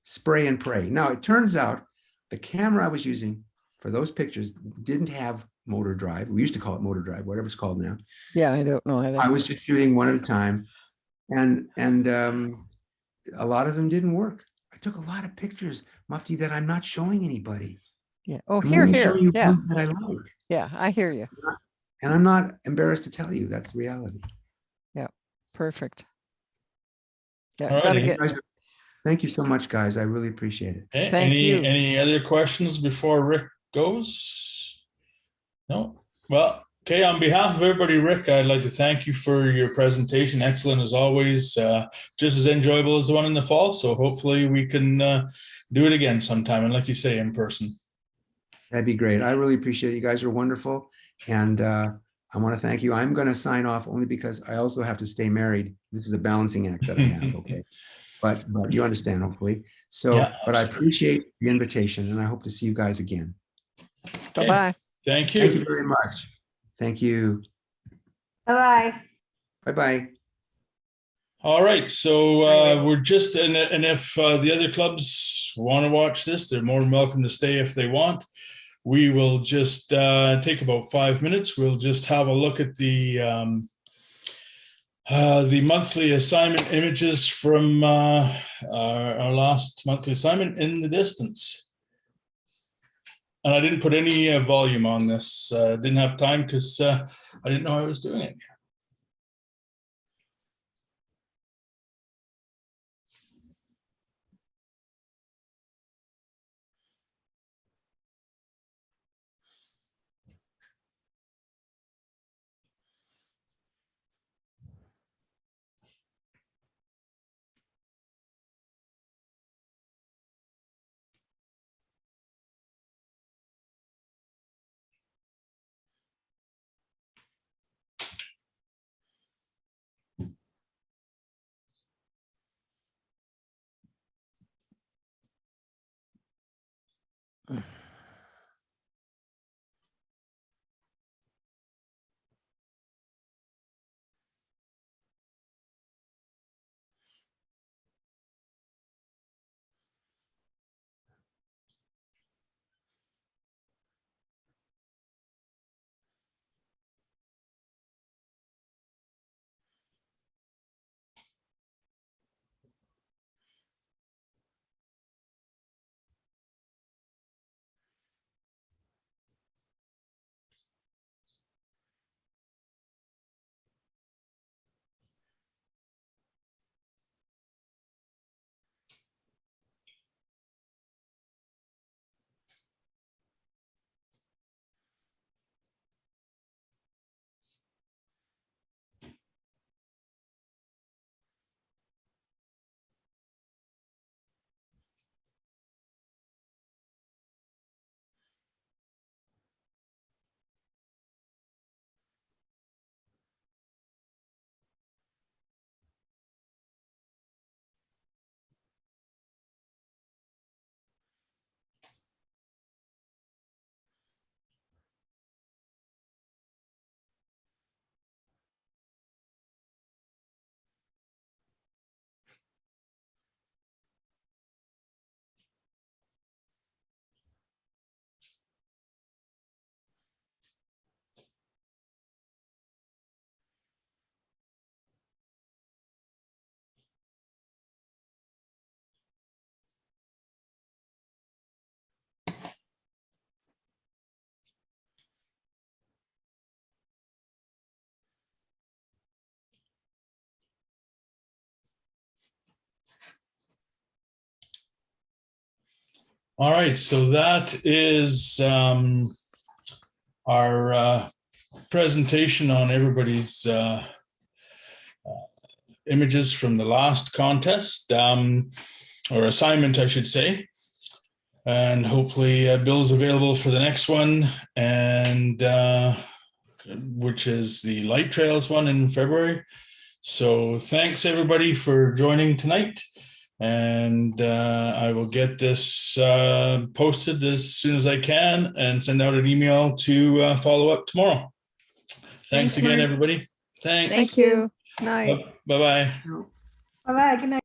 spray and pray. Now, it turns out the camera I was using for those pictures didn't have motor drive. We used to call it motor drive, whatever it's called now. Yeah, I don't know either. I was just shooting one at a time. And a lot of them didn't work. I took a lot of pictures, Mufti, that I'm not showing anybody. Yeah. Oh, I'm here. showing you Yeah. ones that I like. Yeah, I hear you. And I'm not embarrassed to tell you that's the reality. Yeah, perfect. Yeah, All gotta righty. get. Thank you so much, guys. I really appreciate it. Okay, Thank you. Any other questions before Rick goes? No? Well, okay, on behalf of everybody, Rick, I'd like to thank you for your presentation. Excellent as always, just as enjoyable as the one in the fall. So hopefully we can do it again sometime. And like you say, in person. That'd be great. I really appreciate it. You guys are wonderful. And I want to thank you. I'm going to sign off only because I also have to stay married. This is a balancing act that I have. Okay. But you understand, hopefully. So, Yeah, but I appreciate the invitation and I hope to see you guys again. Okay. Bye-bye. Thank you. Thank you very much. Thank you. Bye-bye. Bye-bye. All right, so we're just, and if the other clubs want to watch this, they're more than welcome to stay if they want. We will just take about 5 minutes. We'll just have a look at the monthly assignment images from our last monthly assignment, In the Distance. And I didn't put any volume on this. Didn't have time because I didn't know I was doing it. All right, so that is our presentation on everybody's images from the last contest, or assignment, I should say. And hopefully Bill's available for the next one, and which is the Light Trails one in February. So thanks everybody for joining tonight. And I will get this posted as soon as I can and send out an email to follow up tomorrow. Thanks again, Mark. everybody. Thanks. Thank you. Night. Bye-bye. Bye-bye. Good night.